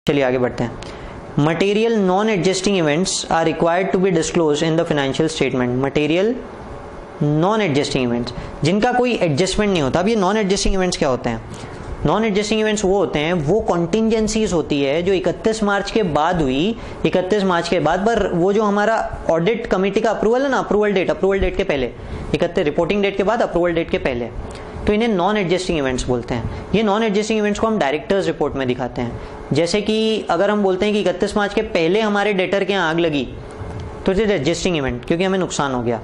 चलिए आगे बढ़ते हैं। Material non adjusting events are required to be disclose in the financial statement. Material non adjusting events जिनका कोई एडजस्टमेंट नहीं होता। अब ये नॉन एडजस्टिंग इवेंट्स क्या होते हैं? नॉन एडजस्टिंग इवेंट्स वो होते हैं, वो कॉन्टिजेंसीज होती है जो 31 मार्च के बाद हुई, 31 मार्च के बाद, पर वो जो हमारा ऑडिट कमेटी का अप्रूवल है ना, अप्रूवल डेट के पहले, 31 रिपोर्टिंग डेट के बाद, अप्रूवल डेट के पहले, तो इन्हें नॉन एडजस्टिंग इवेंट्स बोलते हैं। ये नॉन एडजस्टिंग इवेंट्स को हम डायरेक्टर्स रिपोर्ट में दिखाते हैं। जैसे कि अगर हम बोलते हैं कि 31 मार्च के पहले हमारे डेटर के यहाँ आग लगी तो इट इज एडजस्टिंग इवेंट क्योंकि हमें नुकसान हो गया।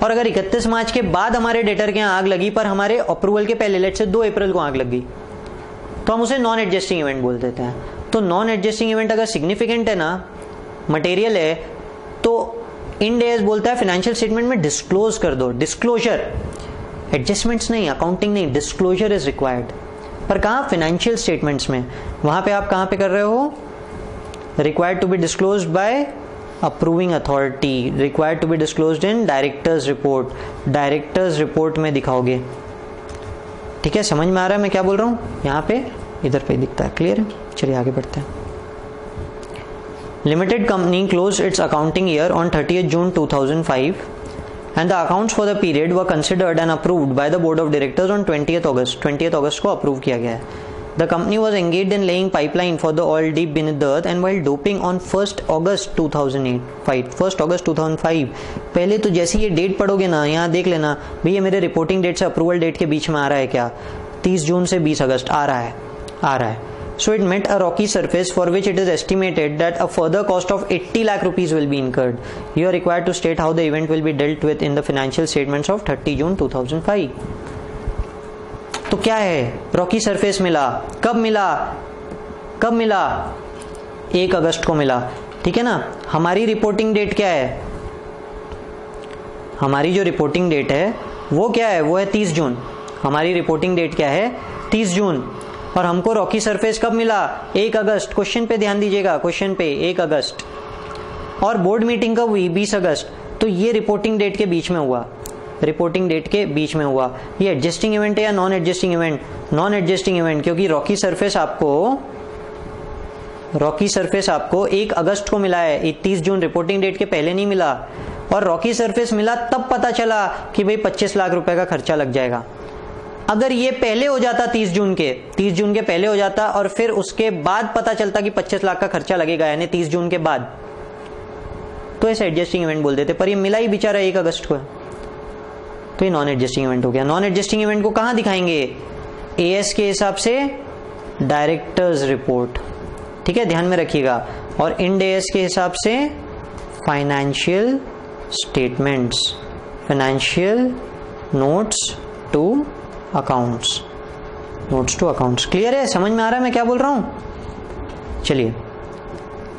और अगर 31 मार्च के बाद हमारे डेटर के यहाँ आग लगी पर हमारे अप्रूवल के पहले, लेट्स से 2 अप्रैल को आग लग गई, तो हम उसे नॉन एडजस्टिंग इवेंट बोल देते हैं। तो नॉन एडजस्टिंग इवेंट अगर सिग्निफिकेंट है ना, मटेरियल है, तो इंड एस बोलता है फाइनेंशियल स्टेटमेंट में डिस्क्लोज कर दो। डिस्क्लोजर, एडजस्टमेंट्स नहीं, अकाउंटिंग नहीं, डिस्क्लोजर इज रिक्वायर्ड। पर कहाँ? फाइनेंशियल स्टेटमेंट्स में। वहां पे आप कहां पे कर रहे हो? Required to be disclose by approving authority, required to be disclosed in directors report. Directors report में दिखाओगे। ठीक है, समझ में आ रहा है मैं क्या बोल रहा हूं? यहाँ पे इधर पे दिखता है, क्लियर है? चलिए आगे बढ़ते हैं। Limited company close it's accounting year on 30 June 2005 and the accounts for the period were considered and approved by the board of directors on 20th August को अप्रूव किया गया है। The company was engaged in laying pipeline for the oil deep beneath the earth and while doping on 1st August 2005 पहले तो जैसे ये date पढ़ोगे ना, यहाँ देख लेना भैया मेरे रिपोर्टिंग डेट से अप्रूवल डेट के बीच में आ रहा है क्या? 30 जून से 20 अगस्त आ रहा है। So it met a rocky surface for which it is estimated that a further cost of 80 lakh rupees will be incurred. You are required to state how the event will be dealt with in the financial statements of 30 June 2005. तो क्या है? Rocky surface मिला। कब मिला? 1 अगस्त को मिला। ठीक है ना? हमारी रिपोर्टिंग डेट क्या है? हमारी जो रिपोर्टिंग डेट है वो क्या है? वो है 30 जून। हमारी रिपोर्टिंग डेट क्या है? 30 जून। और हमको रॉकी सरफेस कब मिला? 1 अगस्त। क्वेश्चन पे ध्यान दीजिएगा, क्वेश्चन पे 1 अगस्त। और बोर्ड मीटिंग कब हुई? 20 अगस्त। तो ये रिपोर्टिंग डेट के बीच में हुआ। ये एडजस्टिंग इवेंट है या non adjusting event? Non adjusting event, क्योंकि रॉकी सरफेस आपको 1 अगस्त को मिला है, 30 जून रिपोर्टिंग डेट के पहले नहीं मिला। और रॉकी सरफेस मिला तब पता चला कि भाई 25 लाख रुपए का खर्चा लग जाएगा। अगर ये पहले हो जाता 30 जून के पहले हो जाता और फिर उसके बाद पता चलता कि 25 लाख का खर्चा लगेगा, यानी 30 जून के बाद, तो इसे एडजस्टिंग इवेंट बोल देते। पर ये मिला ही बेचारा 1 अगस्त को, तो ये नॉन एडजस्टिंग इवेंट हो गया। नॉन एडजस्टिंग इवेंट को कहां दिखाएंगे? एएस के हिसाब से डायरेक्टर्स रिपोर्ट। ठीक है, ध्यान में रखिएगा। और इंड एएस के हिसाब से financial statements, financial notes to accounts. Clear है? समझ में आ रहा है मैं क्या बोल रहा हूं? चलिए,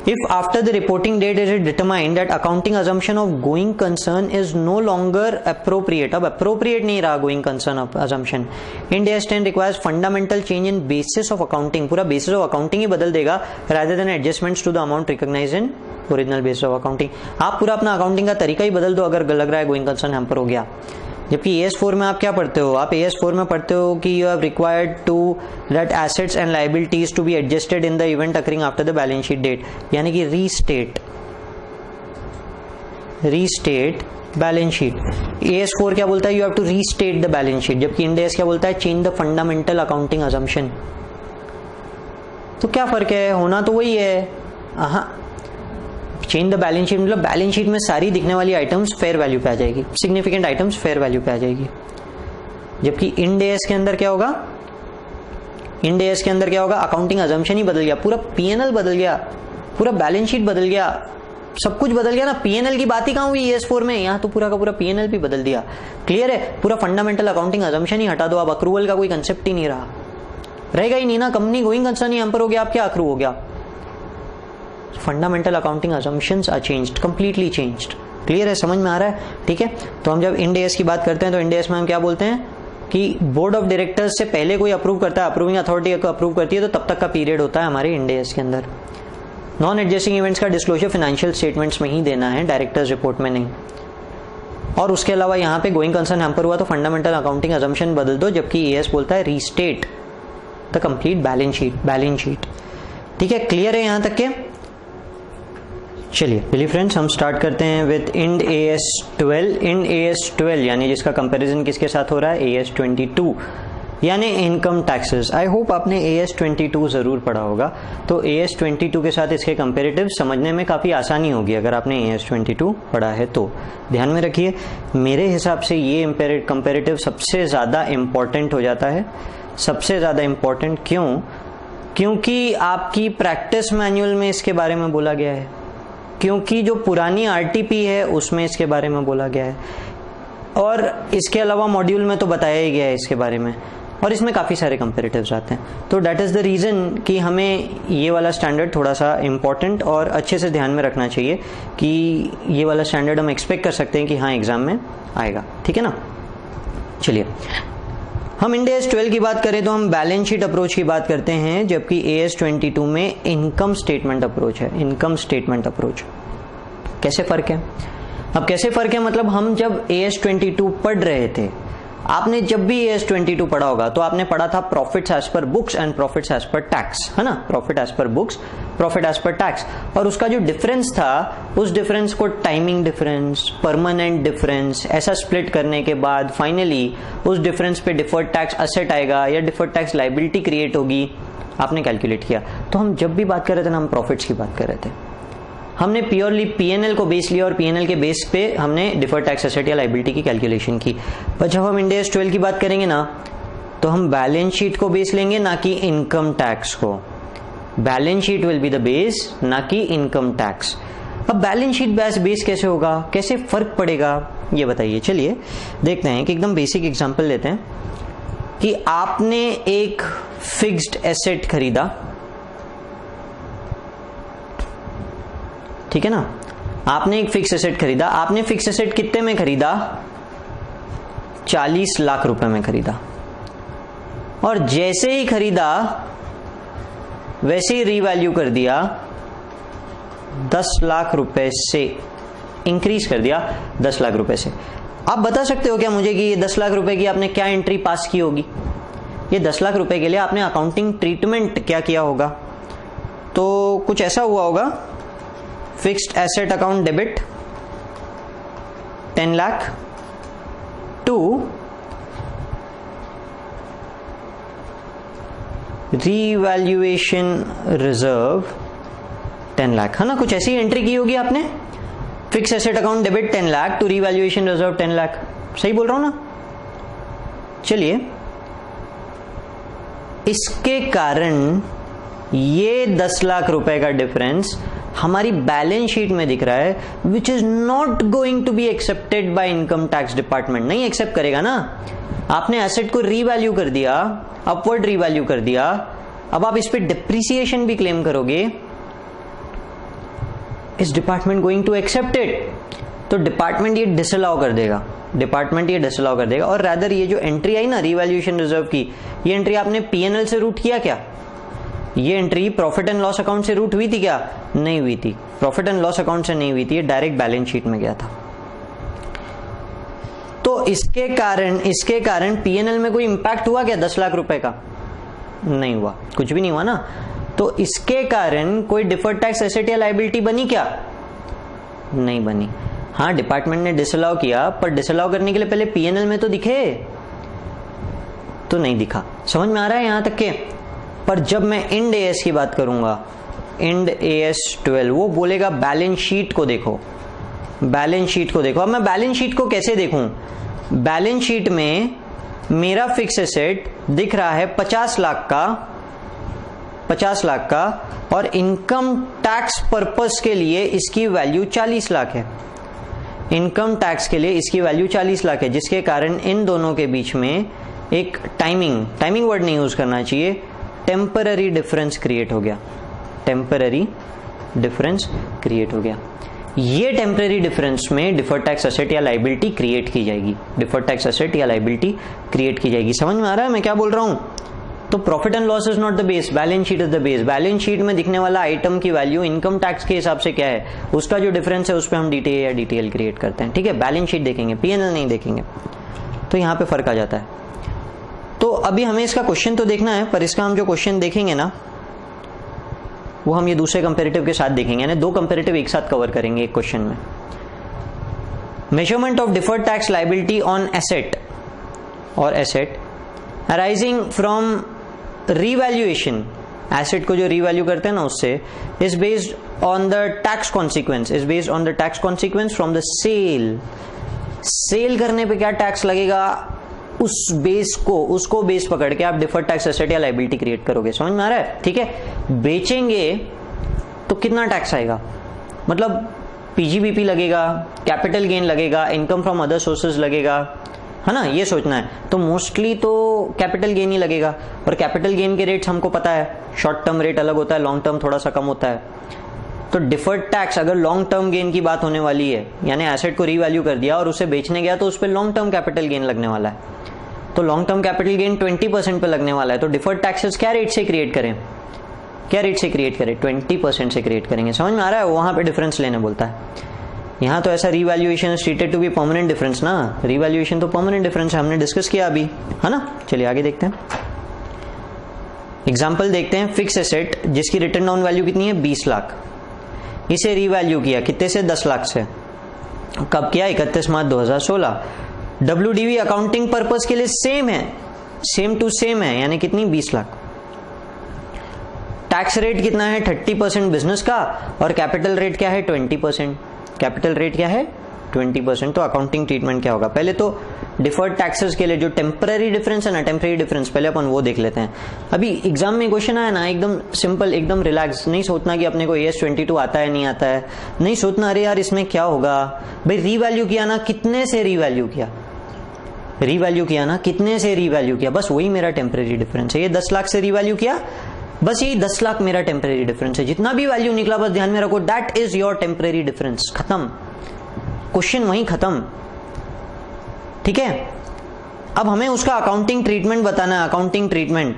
if after the reporting date it is determined that accounting assumption of going concern is no longer appropriate, अब अप्रोप्रिएट नहीं रहा going concern assumption, Ind AS 10 requires fundamental change in basis of accounting, पूरा basis of accounting ही बदल देगा, rather than adjustments to the amount recognised in original basis of accounting. आप पूरा अपना अकाउंटिंग का तरीका ही बदल दो अगर लग रहा है गोइंग कंसर्न हैम्पर हो गया। जबकि AS4 में आप क्या पढ़ते हो? आप AS4 में पढ़ते हो कि you have required to that assets and liabilities to be adjusted in the event occurring after the balance sheet date, यानी कि रीस्टेट बैलेंस शीट। AS4 क्या बोलता है? You have to restate the balance sheet, जबकि Ind AS क्या बोलता है? Change the fundamental accounting assumption. तो क्या फर्क है? होना तो वही है। चेंज द बैलेंस शीट मतलब बैलेंस शीट में सारी दिखने वाली आइटम्स फेयर वैल्यू पे आ जाएगी, सिग्निफिकेंट आइटम्स फेयर वैल्यू पे आ जाएगी। जबकि इंड एएस के अंदर क्या होगा? अकाउंटिंग अजम्पशन ही बदल गया, पूरा पीएनएल बदल गया, पूरा बैलेंस शीट बदल गया, सब कुछ बदल गया ना। पीएनएल की बात ही कहां हुई AS4 में? यहाँ तो पूरा का पूरा पीएनएल भी बदल दिया। क्लियर है? पूरा फंडामेंटल अकाउंटिंग अजम्पशन ही हटा दो, अब अक्रूवल का कोई कंसेप्ट ही नहीं रहेगा ही नहीं ना। कंपनी गोइंग कंसर्न ही हैम्पर हो गया, आप क्या अक्रू हो गया? Fundamental accounting assumptions are changed, completely changed. Clear है? समझ में आ रहा है? ठीक है, तो हम जब इंड एएस की बात करते हैं तो इंड एएस में हम क्या बोलते हैं कि बोर्ड ऑफ डायरेक्टर्स से पहले कोई अप्रूव करता है, अप्रूविंग अथॉरिटी को अप्रूव करती है, तो तब तक का पीरियड होता है हमारे इंड एएस के अंदर। नॉन एडजस्टिंग इवेंट्स का डिस्क्लोजर फाइनेंशियल स्टेटमेंट्स में ही देना है, डायरेक्टर्स रिपोर्ट में नहीं। और उसके अलावा यहाँ पे गोइंग कंसर्न हैम्पर हुआ तो फंडामेंटल अकाउंटिंग असम्पशन बदल दो, जबकि एएस बोलता है restate the complete balance sheet. ठीक है, क्लियर है यहां तक के? चलिए चलिए फ्रेंड्स, हम स्टार्ट करते हैं with end AS12। End AS12 यानी जिसका कंपैरिजन किसके साथ हो रहा है? AS22 यानी इनकम टैक्सेस। आई होप आपने AS22 जरूर पढ़ा होगा, तो AS22 के साथ इसके कंपेरेटिव समझने में काफ़ी आसानी होगी अगर आपने AS22 पढ़ा है तो। ध्यान में रखिए, मेरे हिसाब से ये कंपेरेटिव सबसे ज़्यादा इम्पॉर्टेंट हो जाता है। सबसे ज़्यादा इम्पॉर्टेंट क्यों? क्योंकि आपकी प्रैक्टिस मैनुअल में इसके बारे में बोला गया है, क्योंकि जो पुरानी RTP है उसमें इसके बारे में बोला गया है, और इसके अलावा मॉड्यूल में तो बताया ही गया है इसके बारे में, और इसमें काफ़ी सारे कंपेरेटिव्स आते हैं। तो दैट इज़ द रीज़न कि हमें ये वाला स्टैंडर्ड थोड़ा सा इम्पॉर्टेंट और अच्छे से ध्यान में रखना चाहिए कि ये वाला स्टैंडर्ड हम एक्सपेक्ट कर सकते हैं कि हाँ एग्जाम में आएगा। ठीक है ना? चलिए, हम इंड AS12 की बात करें तो हम बैलेंस शीट अप्रोच की बात करते हैं, जबकि AS22 में इनकम स्टेटमेंट अप्रोच है। इनकम स्टेटमेंट अप्रोच कैसे फ़र्क है? अब कैसे फ़र्क है मतलब, हम जब AS22 पढ़ रहे थे, आपने जब भी AS22 पढ़ा होगा तो आपने पढ़ा था profits as per books and profits as per tax, है ना? Profit as per books, profit as per tax, और उसका जो डिफरेंस था उस डिफरेंस को टाइमिंग डिफरेंस, परमानेंट डिफरेंस ऐसा स्प्लिट करने के बाद फाइनली उस डिफरेंस पे डिफर्ड टैक्स असेट आएगा या डिफर्ड टैक्स लाइबिलिटी क्रिएट होगी, आपने कैलकुलेट किया। तो हम जब भी बात कर रहे थे ना, हम प्रॉफिट्स की बात कर रहे थे, हमने प्योरली P&L को बेस लिया और P&L के बेस पे हमने डिफर्ड टैक्स एसेट या लाइबिलिटी की कैलकुलेशन की। पर जब हम इंड AS12 की बात करेंगे ना, तो हम बैलेंस शीट को बेस लेंगे, ना कि इनकम टैक्स को। Balance sheet will be the base, ना कि इनकम टैक्स। अब बैलेंस शीट बेस कैसे होगा, कैसे फर्क पड़ेगा, ये बताइए। चलिए देखते हैं कि एकदम बेसिक एग्जांपल लेते हैं कि आपने एक फिक्स्ड एसेट खरीदा, ठीक है ना? आपने एक फिक्स एसेट खरीदा। आपने फिक्स एसेट कितने में खरीदा? 40 लाख रुपए में खरीदा, और जैसे ही खरीदा वैसे ही रीवैल्यू कर दिया, 10 लाख रुपए से इंक्रीज कर दिया 10 लाख रुपए से। आप बता सकते हो क्या मुझे कि ये 10 लाख रुपए की आपने क्या एंट्री पास की होगी? ये 10 लाख रुपए के लिए आपने अकाउंटिंग ट्रीटमेंट क्या किया होगा? तो कुछ ऐसा हुआ होगा, fixed asset account debit 10 lakh to revaluation reserve 10 lakh, है ना? कुछ ऐसी एंट्री की होगी आपने, fix asset account debit 10 lakh to revaluation reserve 10 lakh. सही बोल रहा हूं ना? चलिए, इसके कारण ये 10 लाख रुपए का डिफरेंस हमारी बैलेंस शीट में दिख रहा है, which is not going to be accepted by income tax department. नहीं एक्सेप्ट करेगा ना। आपने एसेट को रीवैल्यू कर दिया, अपवर्ड रीवैल्यू कर दिया, अब आप इस पे डिप्रिसिएशन भी क्लेम करोगे, is department going to accept it? तो डिपार्टमेंट ये डिसअलाउ कर देगा, डिपार्टमेंट ये डिसअलाउ कर देगा। और रादर ये जो एंट्री आई ना रीवैल्यूएशन रिजर्व की, ये एंट्री आपने P&L से रूट किया क्या? ये entry profit and loss account से रूट हुई थी क्या? नहीं हुई थी। प्रॉफिट एंड लॉस अकाउंट से नहीं हुई थी, ये डायरेक्ट बैलेंस शीट में गया था। तो इसके कारण P&L में कोई इंपैक्ट हुआ क्या 10 लाख रुपए का? नहीं हुआ, कुछ भी नहीं हुआ ना। तो इसके कारण कोई डिफर्ड टैक्स एसेट या लायबिलिटी बनी क्या? नहीं बनी। हाँ, डिपार्टमेंट ने डिसअलाउ किया, पर डिसअलाउ करने के लिए पहले P&L में तो दिखे, तो नहीं दिखा। समझ में आ रहा है यहां तक के? पर जब मैं इंड AS की बात करूंगा, इंड AS12, वो बोलेगा बैलेंस शीट को देखो, बैलेंस शीट को देखो। अब मैं बैलेंस शीट को कैसे देखूं? बैलेंस शीट में मेरा फिक्स एसेट दिख रहा है 50 लाख का, 50 लाख का, और इनकम टैक्स पर्पस के लिए इसकी वैल्यू 40 लाख है। इनकम टैक्स के लिए इसकी वैल्यू 40 लाख है, जिसके कारण इन दोनों के बीच में एक टाइमिंग वर्ड नहीं यूज करना चाहिए, टेम्पररी डिफरेंस क्रिएट हो गया। टेम्पररी डिफरेंस क्रिएट हो गया। ये टेम्पररी डिफरेंस में डिफर्ड टैक्स एसेट या लायबिलिटी क्रिएट की जाएगी, डिफर्ड टैक्स एसेट या लायबिलिटी क्रिएट की जाएगी। समझ में आ रहा है मैं क्या बोल रहा हूं? तो profit and loss is not the base, balance sheet is the base. Balance sheet में दिखने वाला आइटम की वैल्यू इनकम टैक्स के हिसाब से क्या है, उसका जो डिफरेंस है उस पर हम डीटीए या डीटीएल क्रिएट करते हैं। ठीक है, बैलेंस शीट देखेंगे, P&L नहीं देखेंगे। तो यहां पे फर्क आ जाता है। तो अभी हमें इसका क्वेश्चन तो देखना है, पर इसका हम जो क्वेश्चन देखेंगे ना, वो हम ये दूसरे कंपेरेटिव के साथ देखेंगे, यानी दो कंपेरेटिव एक साथ कवर करेंगे एक क्वेश्चन में। Measurement of deferred tax liability on asset और asset arising from revaluation, asset को जो रीवैल्यू करते हैं ना उससे, is based on the tax consequence, is based on the tax consequence from the sale. Sale करने पे क्या टैक्स लगेगा, उस बेस को, उसको बेस पकड़ के आप डिफर्ड टैक्स एसेट या लायबिलिटी क्रिएट करोगे। समझ में आ रहा है? ठीक है, बेचेंगे तो कितना टैक्स आएगा, मतलब पीजीबीपी लगेगा, कैपिटल गेन लगेगा, इनकम फ्रॉम अदर सोर्सेज लगेगा, है ना, ये सोचना है। तो मोस्टली तो कैपिटल गेन ही लगेगा, और कैपिटल गेन के रेट्स हमको पता है, शॉर्ट टर्म रेट अलग होता है, लॉन्ग टर्म थोड़ा सा कम होता है। तो डिफर्ड टैक्स अगर लॉन्ग टर्म गेन की बात होने वाली है, यानी एसेट को रीवैल्यू कर दिया और उसे बेचने गया, तो उस पर लॉन्ग टर्म कैपिटल गेन लगने वाला है। तो लॉन्ग टर्म कैपिटल गेन 20% पे लगने वाला है। तो डिफर्ड टैक्सेस क्या रेट से क्रिएट करें, क्या रेट से क्रिएट करें, 20% से क्रिएट करेंगे। समझ में आ रहा है? वहां पे डिफरेंस लेने बोलता है। यहां तो ऐसा revaluation treated to be permanent difference ना, रीवैल्यूएशन तो परमानेंट डिफरेंस है, हमने डिस्कस किया अभी, है ना। चलिए आगे देखते हैं, एग्जाम्पल देखते हैं। फिक्स एसेट जिसकी रिटर्न डाउन वैल्यू कितनी है, 20 लाख, इसे रीवैल्यू किया कितने से, 10 लाख से। कब किया, 31 मार्च 2016। WDV अकाउंटिंग पर्पस के लिए सेम है, सेम टू सेम है, यानी कितनी, 20 लाख। टैक्स रेट कितना है, 30% बिजनेस का, और कैपिटल रेट क्या है, 20%। कैपिटल रेट क्या है, 20%। तो अकाउंटिंग ट्रीटमेंट क्या होगा, पहले तो डिफर्ड टैक्सेस के लिए जो टेम्पररी डिफरेंस है ना, टेम्पररी डिफरेंस पहले अपन वो देख लेते हैं। अभी एग्जाम में क्वेश्चन आया ना, एकदम सिंपल, एकदम रिलैक्स, नहीं सोचना कि अपने को AS22 आता है नहीं आता है, नहीं सोचना अरे यार इसमें क्या होगा। भाई रीवैल्यू किया ना, कितने से रीवैल्यू किया, रीवैल्यू किया ना, कितने से रीवैल्यू किया, बस वही मेरा टेम्पररी डिफरेंस है। ये 10 लाख से रीवैल्यू किया, बस यही 10 लाख मेरा टेम्पररी डिफरेंस है। जितना भी वैल्यू निकला बस ध्यान में रखो, that is your temporary difference, खत्म, क्वेश्चन वहीं खत्म। ठीक है, अब हमें उसका अकाउंटिंग ट्रीटमेंट बताना है, अकाउंटिंग ट्रीटमेंट।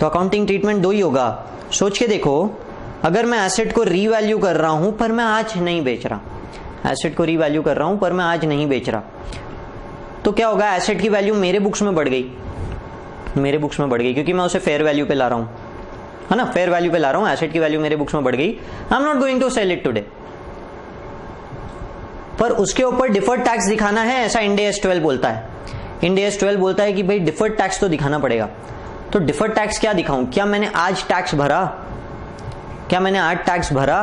तो अकाउंटिंग ट्रीटमेंट दो ही होगा, सोच के देखो। अगर मैं एसेट को रीवैल्यू कर रहा हूं पर मैं आज नहीं बेच रहा, एसेट को रीवैल्यू कर रहा हूं पर मैं आज नहीं बेच रहा, तो क्या होगा, एसेट की वैल्यू मेरे बुक्स में बढ़ गई, मेरे बुक्स में बढ़ गई, क्योंकि मैं उसे फेयर वैल्यू पे ला रहा हूं, है ना, फेयर वैल्यू पे ला रहा हूं, एसेट की वैल्यू मेरे बुक्स में बढ़ गई। I am not going to sell it today, पर उसके ऊपर डिफर्ड टैक्स दिखाना है, ऐसा इंड AS 12 बोलता है। इंड AS 12 बोलता है कि भाई डिफर्ड टैक्स तो दिखाना पड़ेगा। तो डिफर्ड टैक्स क्या दिखाऊं, क्या मैंने आज टैक्स भरा, क्या मैंने आज टैक्स भरा,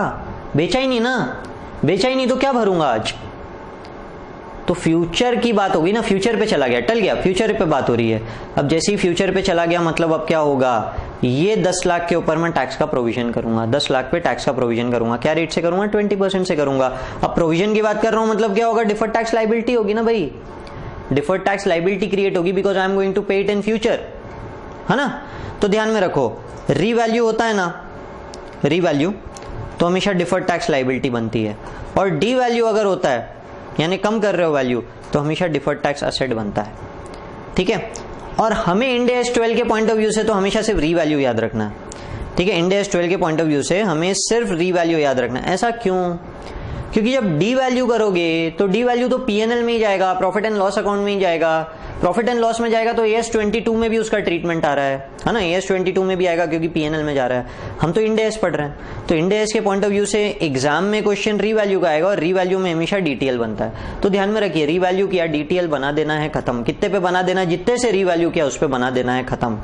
बेचा ही नहीं ना, बेचा ही नहीं तो क्या भरूंगा आज। तो फ्यूचर की बात होगी ना, फ्यूचर पे चला गया, टल गया, फ्यूचर पे बात हो रही है। अब जैसे ही फ्यूचर पे चला गया, मतलब अब क्या होगा, ये 10 लाख के ऊपर मैं टैक्स का प्रोविजन करूंगा, 10 लाख पे टैक्स का प्रोविजन करूंगा। क्या रेट से करूंगा, 20% से करूंगा। अब प्रोविजन की बात कर रहा हूं, मतलब क्या होगा, डिफर्ड टैक्स लायबिलिटी होगी ना भाई, डिफर्ड टैक्स लायबिलिटी क्रिएट होगी, because I am going to pay it in future, है ना। तो ध्यान में रखो, रीवैल्यू होता है ना, रीवैल्यू तो हमेशा डिफर्ड टैक्स लायबिलिटी बनती है, और डी वैल्यू अगर होता है, यानी कम कर रहे हो वैल्यू, तो हमेशा डिफर्ड टैक्स एसेट बनता है। ठीक है, और हमें इंड AS 12 के पॉइंट ऑफ व्यू से तो हमेशा सिर्फ रीवैल्यू याद रखना है। ठीक है, इंड AS 12 के पॉइंट ऑफ व्यू से हमें सिर्फ रीवैल्यू याद रखना है। ऐसा क्यों, क्योंकि जब डी वैल्यू करोगे तो डी वैल्यू तो P&L में ही जाएगा, प्रॉफिट एंड लॉस अकाउंट में ही जाएगा, प्रॉफिट एंड लॉस में जाएगा तो AS 22 में भी उसका ट्रीटमेंट आ रहा है ना, AS 22 में भी आएगा क्योंकि P&L में जा रहा है। हम तो इंड AS पढ़ रहे हैं, तो इंड AS के पॉइंट ऑफ व्यू से एग्जाम में क्वेश्चन रीवैल्यू का आएगा, और रीवैल्यू में हमेशा DTL बनता है। तो ध्यान में रखिए, रीवैल्यू किया, DTL बना देना है, खत्म। कितने पे बना देना है, जितने से रीवैल्यू किया उस पे बना देना है, खत्म।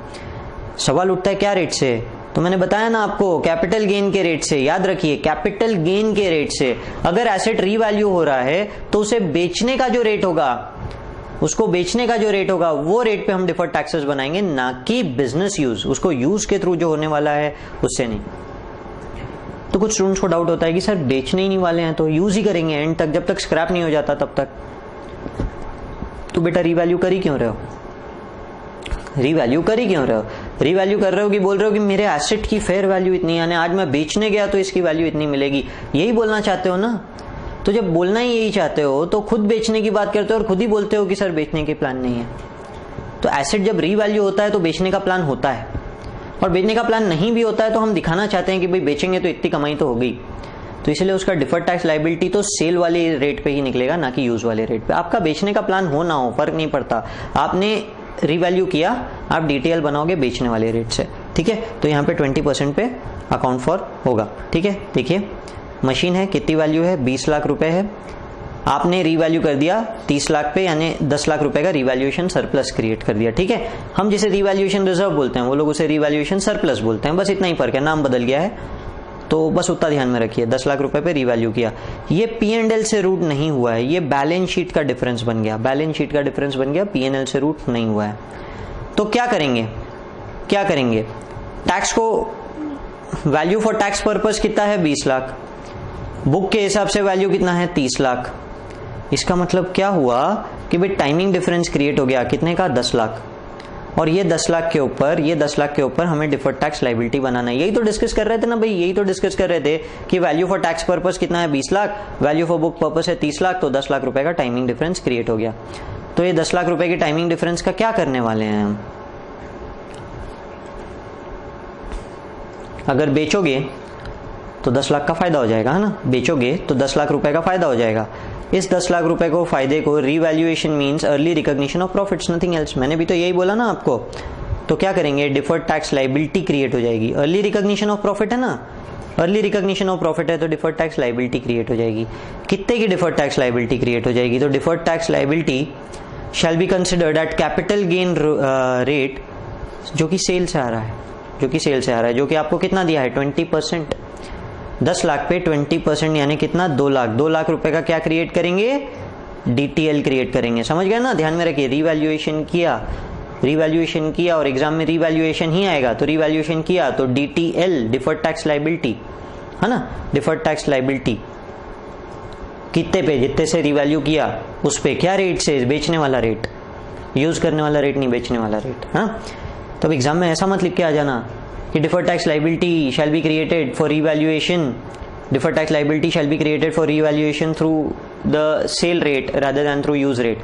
सवाल उठता है क्या रेट से, तो मैंने बताया ना आपको, कैपिटल गेन के रेट से। याद रखिए, कैपिटल गेन के रेट से। अगर एसेट रीवैल्यू हो रहा है तो उसे बेचने का जो रेट होगा, उसको बेचने का जो रेट होगा वो रेट पे हम डिफर्ड टैक्सेस बनाएंगे, ना कि बिजनेस यूज, उसको यूज के थ्रू जो होने वाला है उससे नहीं। तो कुछ स्टूडेंट्स को डाउट होता है कि सर बेचने ही नहीं वाले हैं तो यूज ही करेंगे एंड तक, जब तक स्क्रैप नहीं हो जाता तब तक। तो बेटा रीवैल्यू कर ही क्यों रहे हो, रीवैल्यू कर ही क्यों रहे हो, रीवैल्यू कर रहे हो कि बोल रहे हो कि मेरे एसेट की फेयर वैल्यू इतनी, यानी आज मैं बेचने गया तो इसकी वैल्यू इतनी मिलेगी, यही बोलना चाहते हो ना। तो जब बोलना ही यही चाहते हो तो खुद बेचने की बात करते हो और खुद ही बोलते हो कि सर बेचने के प्लान नहीं है। तो एसेट जब रीवैल्यू होता है तो बेचने का प्लान होता है, और बेचने का प्लान नहीं भी होता है तो हम दिखाना चाहते हैं कि भाई बेचेंगे तो इतनी कमाई तो होगी, तो इसलिए उसका डिफर्ड टैक्स लायबिलिटी तो सेल वाले रेट पे ही निकलेगा, ना कि यूज वाले रेट पे। आपका बेचने का प्लान हो ना हो फर्क नहीं पड़ता, आपने रीवैल्यू किया, आप DTL बनाओगे बेचने वाले रेट से। ठीक है, तो यहाँ पे 20% पे अकाउंट फॉर होगा। ठीक है, देखिए मशीन है, कितनी वैल्यू है, 20 लाख रुपए है, आपने रीवैल्यू कर दिया 30 लाख पे, यानी 10 लाख रुपए का रीवैल्यूएशन सरप्लस क्रिएट कर दिया। ठीक है, हम जिसे रीवैल्यूएशन रिजर्व बोलते हैं वो लोग उसे रीवैल्यूएशन सरप्लस बोलते हैं, बस इतना ही फर्क है, नाम बदल गया है, तो बस उतना ध्यान में रखिए। 10 लाख रुपए पे रीवैल्यू किया, ये P&L से रूट नहीं हुआ है, ये बैलेंस शीट का डिफरेंस बन गया, बैलेंस शीट का डिफरेंस बन गया, P&L से रूट नहीं हुआ है। तो क्या करेंगे, क्या करेंगे, टैक्स को, वैल्यू फॉर टैक्स पर्पस कितना है, 20 लाख, बुक के हिसाब से वैल्यू कितना है, 30 लाख। इसका मतलब क्या हुआ कि भाई टाइमिंग डिफरेंस क्रिएट हो गया, कितने का, 10 लाख, और ये 10 लाख के ऊपर, ये 10 लाख के ऊपर हमें डिफर्ड टैक्स लायबिलिटी बनाना है। यही तो डिस्कस कर रहे थे ना भाई, यही तो डिस्कस कर रहे थे कि वैल्यू फॉर टैक्स पर्पस कितना है, 20 lakh, value for book purpose है 30 लाख, तो 10 लाख रुपए का टाइमिंग डिफरेंस क्रिएट हो गया। तो ये 10 लाख रुपए की टाइमिंग डिफरेंस का क्या करने वाले हैं हम, अगर बेचोगे तो 10 लाख का फायदा हो जाएगा, है ना, बेचोगे तो 10 लाख रुपए का फायदा हो जाएगा। इस 10 लाख रुपए को, फायदे को, revaluation means early recognition of profits, nothing else. मैंने भी तो यही बोला ना आपको। तो क्या करेंगे, डिफर्ड टैक्स लायबिलिटी क्रिएट हो जाएगी, अर्ली रिकॉग्निशन ऑफ प्रॉफिट है ना, अर्ली रिकॉग्निशन ऑफ प्रॉफिट है तो डिफर्ड टैक्स लायबिलिटी क्रिएट हो जाएगी। कितने की डिफर्ड टैक्स लायबिलिटी क्रिएट हो जाएगी, तो deferred tax liability shall be considered at capital gain rate, जो कि सेल से आ रहा है, जो कि सेल से आ रहा है, जो कि आपको कितना दिया है, 20%। 10 लाख पे 20% यानी कितना, 2 लाख। 2 लाख रुपए का क्या क्रिएट करेंगे, डीटीएल क्रिएट करेंगे, समझ गए ना, ध्यान में रखिए। रीवैल्यूएशन किया, रीवैल्यूएशन किया, और एग्जाम में रीवैल्यूएशन ही आएगा, तो रीवैल्यूएशन किया तो डीटीएल, डिफर्ड टैक्स लायबिलिटी, है ना, डिफर्ड टैक्स लायबिलिटी कितने पे, जितने से रिवैल्यू किया उस पे, क्या रेट से, बेचने वाला रेट, यूज करने वाला रेट नहीं, बेचने वाला रेट। हाँ, तब एग्जाम में ऐसा मत लिख के आ जाना कि deferred tax liability shall be created for revaluation, deferred tax liability shall be created for revaluation through the cell rate rather than through use rate.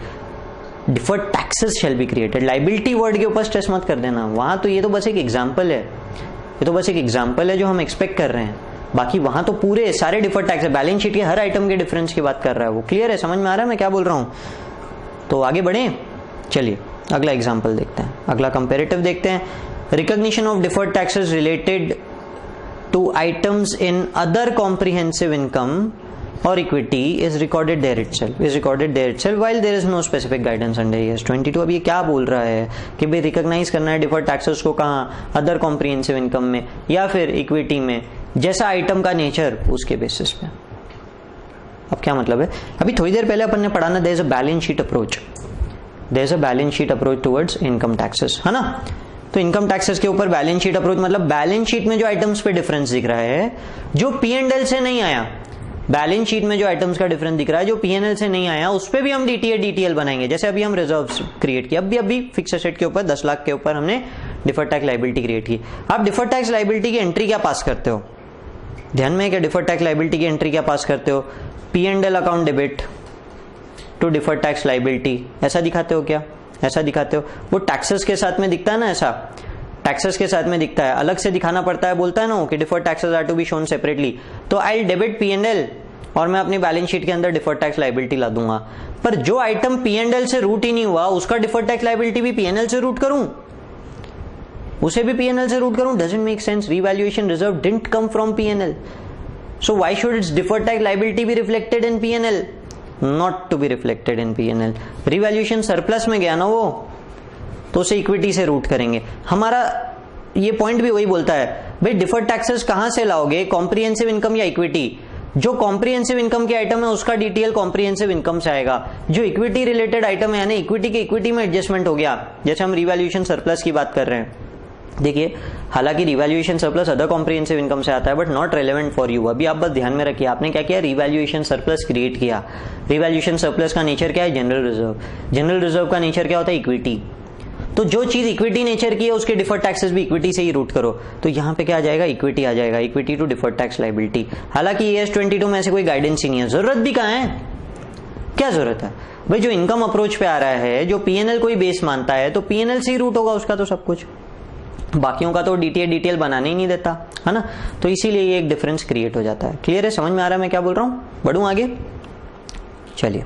Deferred taxes shall be created, liability word के ऊपर stress मत कर देना वहां, तो ये तो बस एक एग्जाम्पल है, ये तो बस एक एग्जाम्पल है जो हम एक्सपेक्ट कर रहे हैं, बाकी वहां तो पूरे सारे डिफर्ड टैक्स है, बैलेंस शीट के हर आइटम के डिफरेंस की बात कर रहा है वो। क्लियर है, समझ में आ रहा है मैं क्या बोल रहा हूं। तो आगे बढ़े, चलिए अगला एग्जाम्पल देखते हैं, अगला कंपेरेटिव देखते हैं। Recognition of deferred taxes related to items in other comprehensive income और equity is recorded there itself while there is no specific guidance under AS 22। अब ये क्या बोल रहा है कि भाई रिकॉग्नाइज करना है डिफर्ड टैक्सेस को, कहाँ, अदर कॉम्प्रिहेंसिव इनकम में या फिर इक्विटी में, जैसा आइटम का नेचर उसके बेसिस पे। अब क्या मतलब है, अभी थोड़ी देर पहले अपन ने पढ़ा ना, there is a balance sheet approach, there is a balance sheet approach towards income taxes, है ना। तो इनकम टैक्सेस के ऊपर बैलेंस शीट अप्रोच मतलब बैलेंस शीट में जो आइटम्स पे डिफरेंस दिख रहा है जो P&L से नहीं आया, बैलेंस शीट में जो आइटम्स का डिफरेंस दिख रहा है जो P&L से नहीं आया, उस पे भी हम डीटीएल बनाएंगे। जैसे अभी हम रिजर्व्स क्रिएट किया, अभी फिक्स एसेट के ऊपर 10 लाख के ऊपर हमने डिफर्ड टैक्स लायबिलिटी क्रिएट की। आप डिफर्ड टैक्स लायबिलिटी की एंट्री क्या पास करते हो, ध्यान में है क्या, डिफर्ड टैक्स लायबिलिटी की एंट्री क्या पास करते हो, P&L account debit to deferred tax liability, ऐसा दिखाते हो क्या, ऐसा दिखाते हो। वो टैक्सेस के साथ में दिखता है ना, ऐसा टैक्सेस के साथ में दिखता है, अलग से दिखाना पड़ता है, बोलता है ना कि deferred taxes are to be shown separately, तो आई डेबिट P&L और मैं अपनी बैलेंस शीट के अंदर डिफर्ड टैक्स लायबिलिटी ला दूंगा। पर जो आइटम P&L से रूट ही नहीं हुआ उसका डिफर्ड टैक्स लायबिलिटी भी P&L से रूट करूं, उसे भी P&L से रूट करूं, doesn't make sense. Revaluation reserve didn't come from P&L, so why should its deferred tax liability be reflected in P&L, not to be reflected in P&L। Revaluation surplus में गया ना वो, तो उसे इक्विटी से root करेंगे। हमारा ये पॉइंट भी वही बोलता है, भाई डिफर्ड टैक्सेस कहां से लाओगे, कॉम्प्रिहेंसिव इनकम या इक्विटी। जो कॉम्प्रिहेंसिव इनकम के आइटम है उसका डीटीएल कॉम्प्रिहेंसिव इनकम से आएगा, जो इक्विटी रिलेटेड आइटम है यानी इक्विटी के इक्विटी में एडजस्टमेंट हो गया, जैसे हम रिवैल्यूएशन सरप्लस की बात कर रहे हैं। देखिए हालांकि revaluation surplus other comprehensive income से आता है, but not relevant for you. अभी आप बस ध्यान में रखिए, आपने क्या किया, रिवैल्यूएशन सरप्लस क्रिएट किया। रिवैल्यूएशन सरप्लस का नेचर क्या है, जनरल रिजर्व। जनरल रिजर्व का नेचर क्या होता है, इक्विटी। तो जो चीज इक्विटी नेचर की है उसके डिफर्ड टैक्सेस भी इक्विटी से ही रूट करो, तो यहां पे क्या आ जाएगा, इक्विटी आ जाएगा, equity to deferred tax liability. हालांकि ES 22 में ऐसे कोई गाइडेंस ही नहीं है, जरूरत भी कहां है, क्या जरूरत है भाई, जो इनकम अप्रोच पे आ रहा है, जो P&L कोई बेस मानता है तो P&L से ही रूट होगा उसका तो सब कुछ, बाकियों का तो डीटीएल बनाने ही नहीं देता, है ना। तो इसीलिए ये एक डिफरेंस क्रिएट हो जाता है। क्लियर है, समझ में आ रहा है मैं क्या बोल रहा हूं, बढ़ूं आगे, चलिए।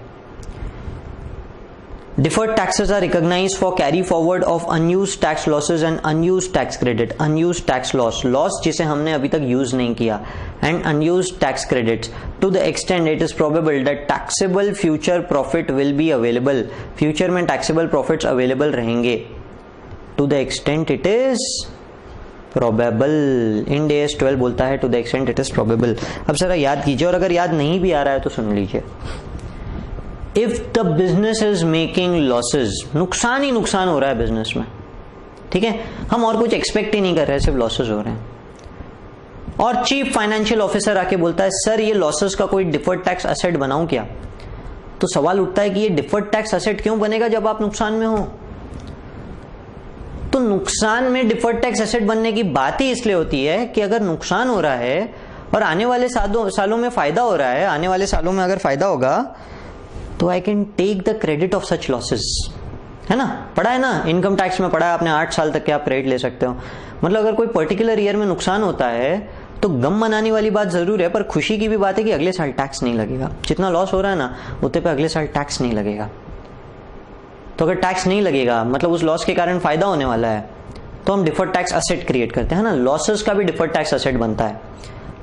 Deferred taxes are recognized for carry forward of unused tax losses and unused tax credit. Unused tax loss जिसे हमने अभी तक यूज नहीं किया, and unused tax credits to the extent it is probable that taxable future profit will be available. Future में taxable profits available रहेंगे. To the extent it is probable. Ind AS 12 बोलता है to the extent it is probable. अब जरा याद कीजिए, और अगर याद नहीं भी आ रहा है तो सुन लीजिए. If the business is making losses, नुकसान ही नुकसान हो रहा है बिजनेस में, ठीक है, हम और कुछ एक्सपेक्ट ही नहीं कर रहे, सिर्फ लॉसेस हो रहे हैं, और चीफ फाइनेंशियल ऑफिसर आके बोलता है सर ये लॉसेस का कोई डिफर्ड टैक्स एसेट बनाऊं क्या? तो सवाल उठता है कि ये डिफर्ड टैक्स एसेट क्यों बनेगा जब आप नुकसान में हो? तो नुकसान में डिफर्ड टैक्स एसेट बनने की बात ही इसलिए होती है कि अगर नुकसान हो रहा है और आने वाले सालों में फायदा हो रहा है, आने वाले सालों में अगर फायदा होगा तो I can take the credit of such losses, है ना? पढ़ा है ना, इनकम टैक्स में पढ़ा है आपने, 8 साल तक के आप क्रेडिट ले सकते हो. मतलब अगर कोई पर्टिकुलर ईयर में नुकसान होता है तो गम मनाने वाली बात जरूर है, पर खुशी की भी बात है कि अगले साल टैक्स नहीं लगेगा. जितना लॉस हो रहा है ना उतने पे अगले साल टैक्स नहीं लगेगा. तो अगर टैक्स नहीं लगेगा मतलब उस लॉस के कारण फायदा होने वाला है, तो हम डिफर्ड टैक्स एसेट क्रिएट करते हैं ना. लॉसेस का भी डिफर्ड टैक्स एसेट बनता है,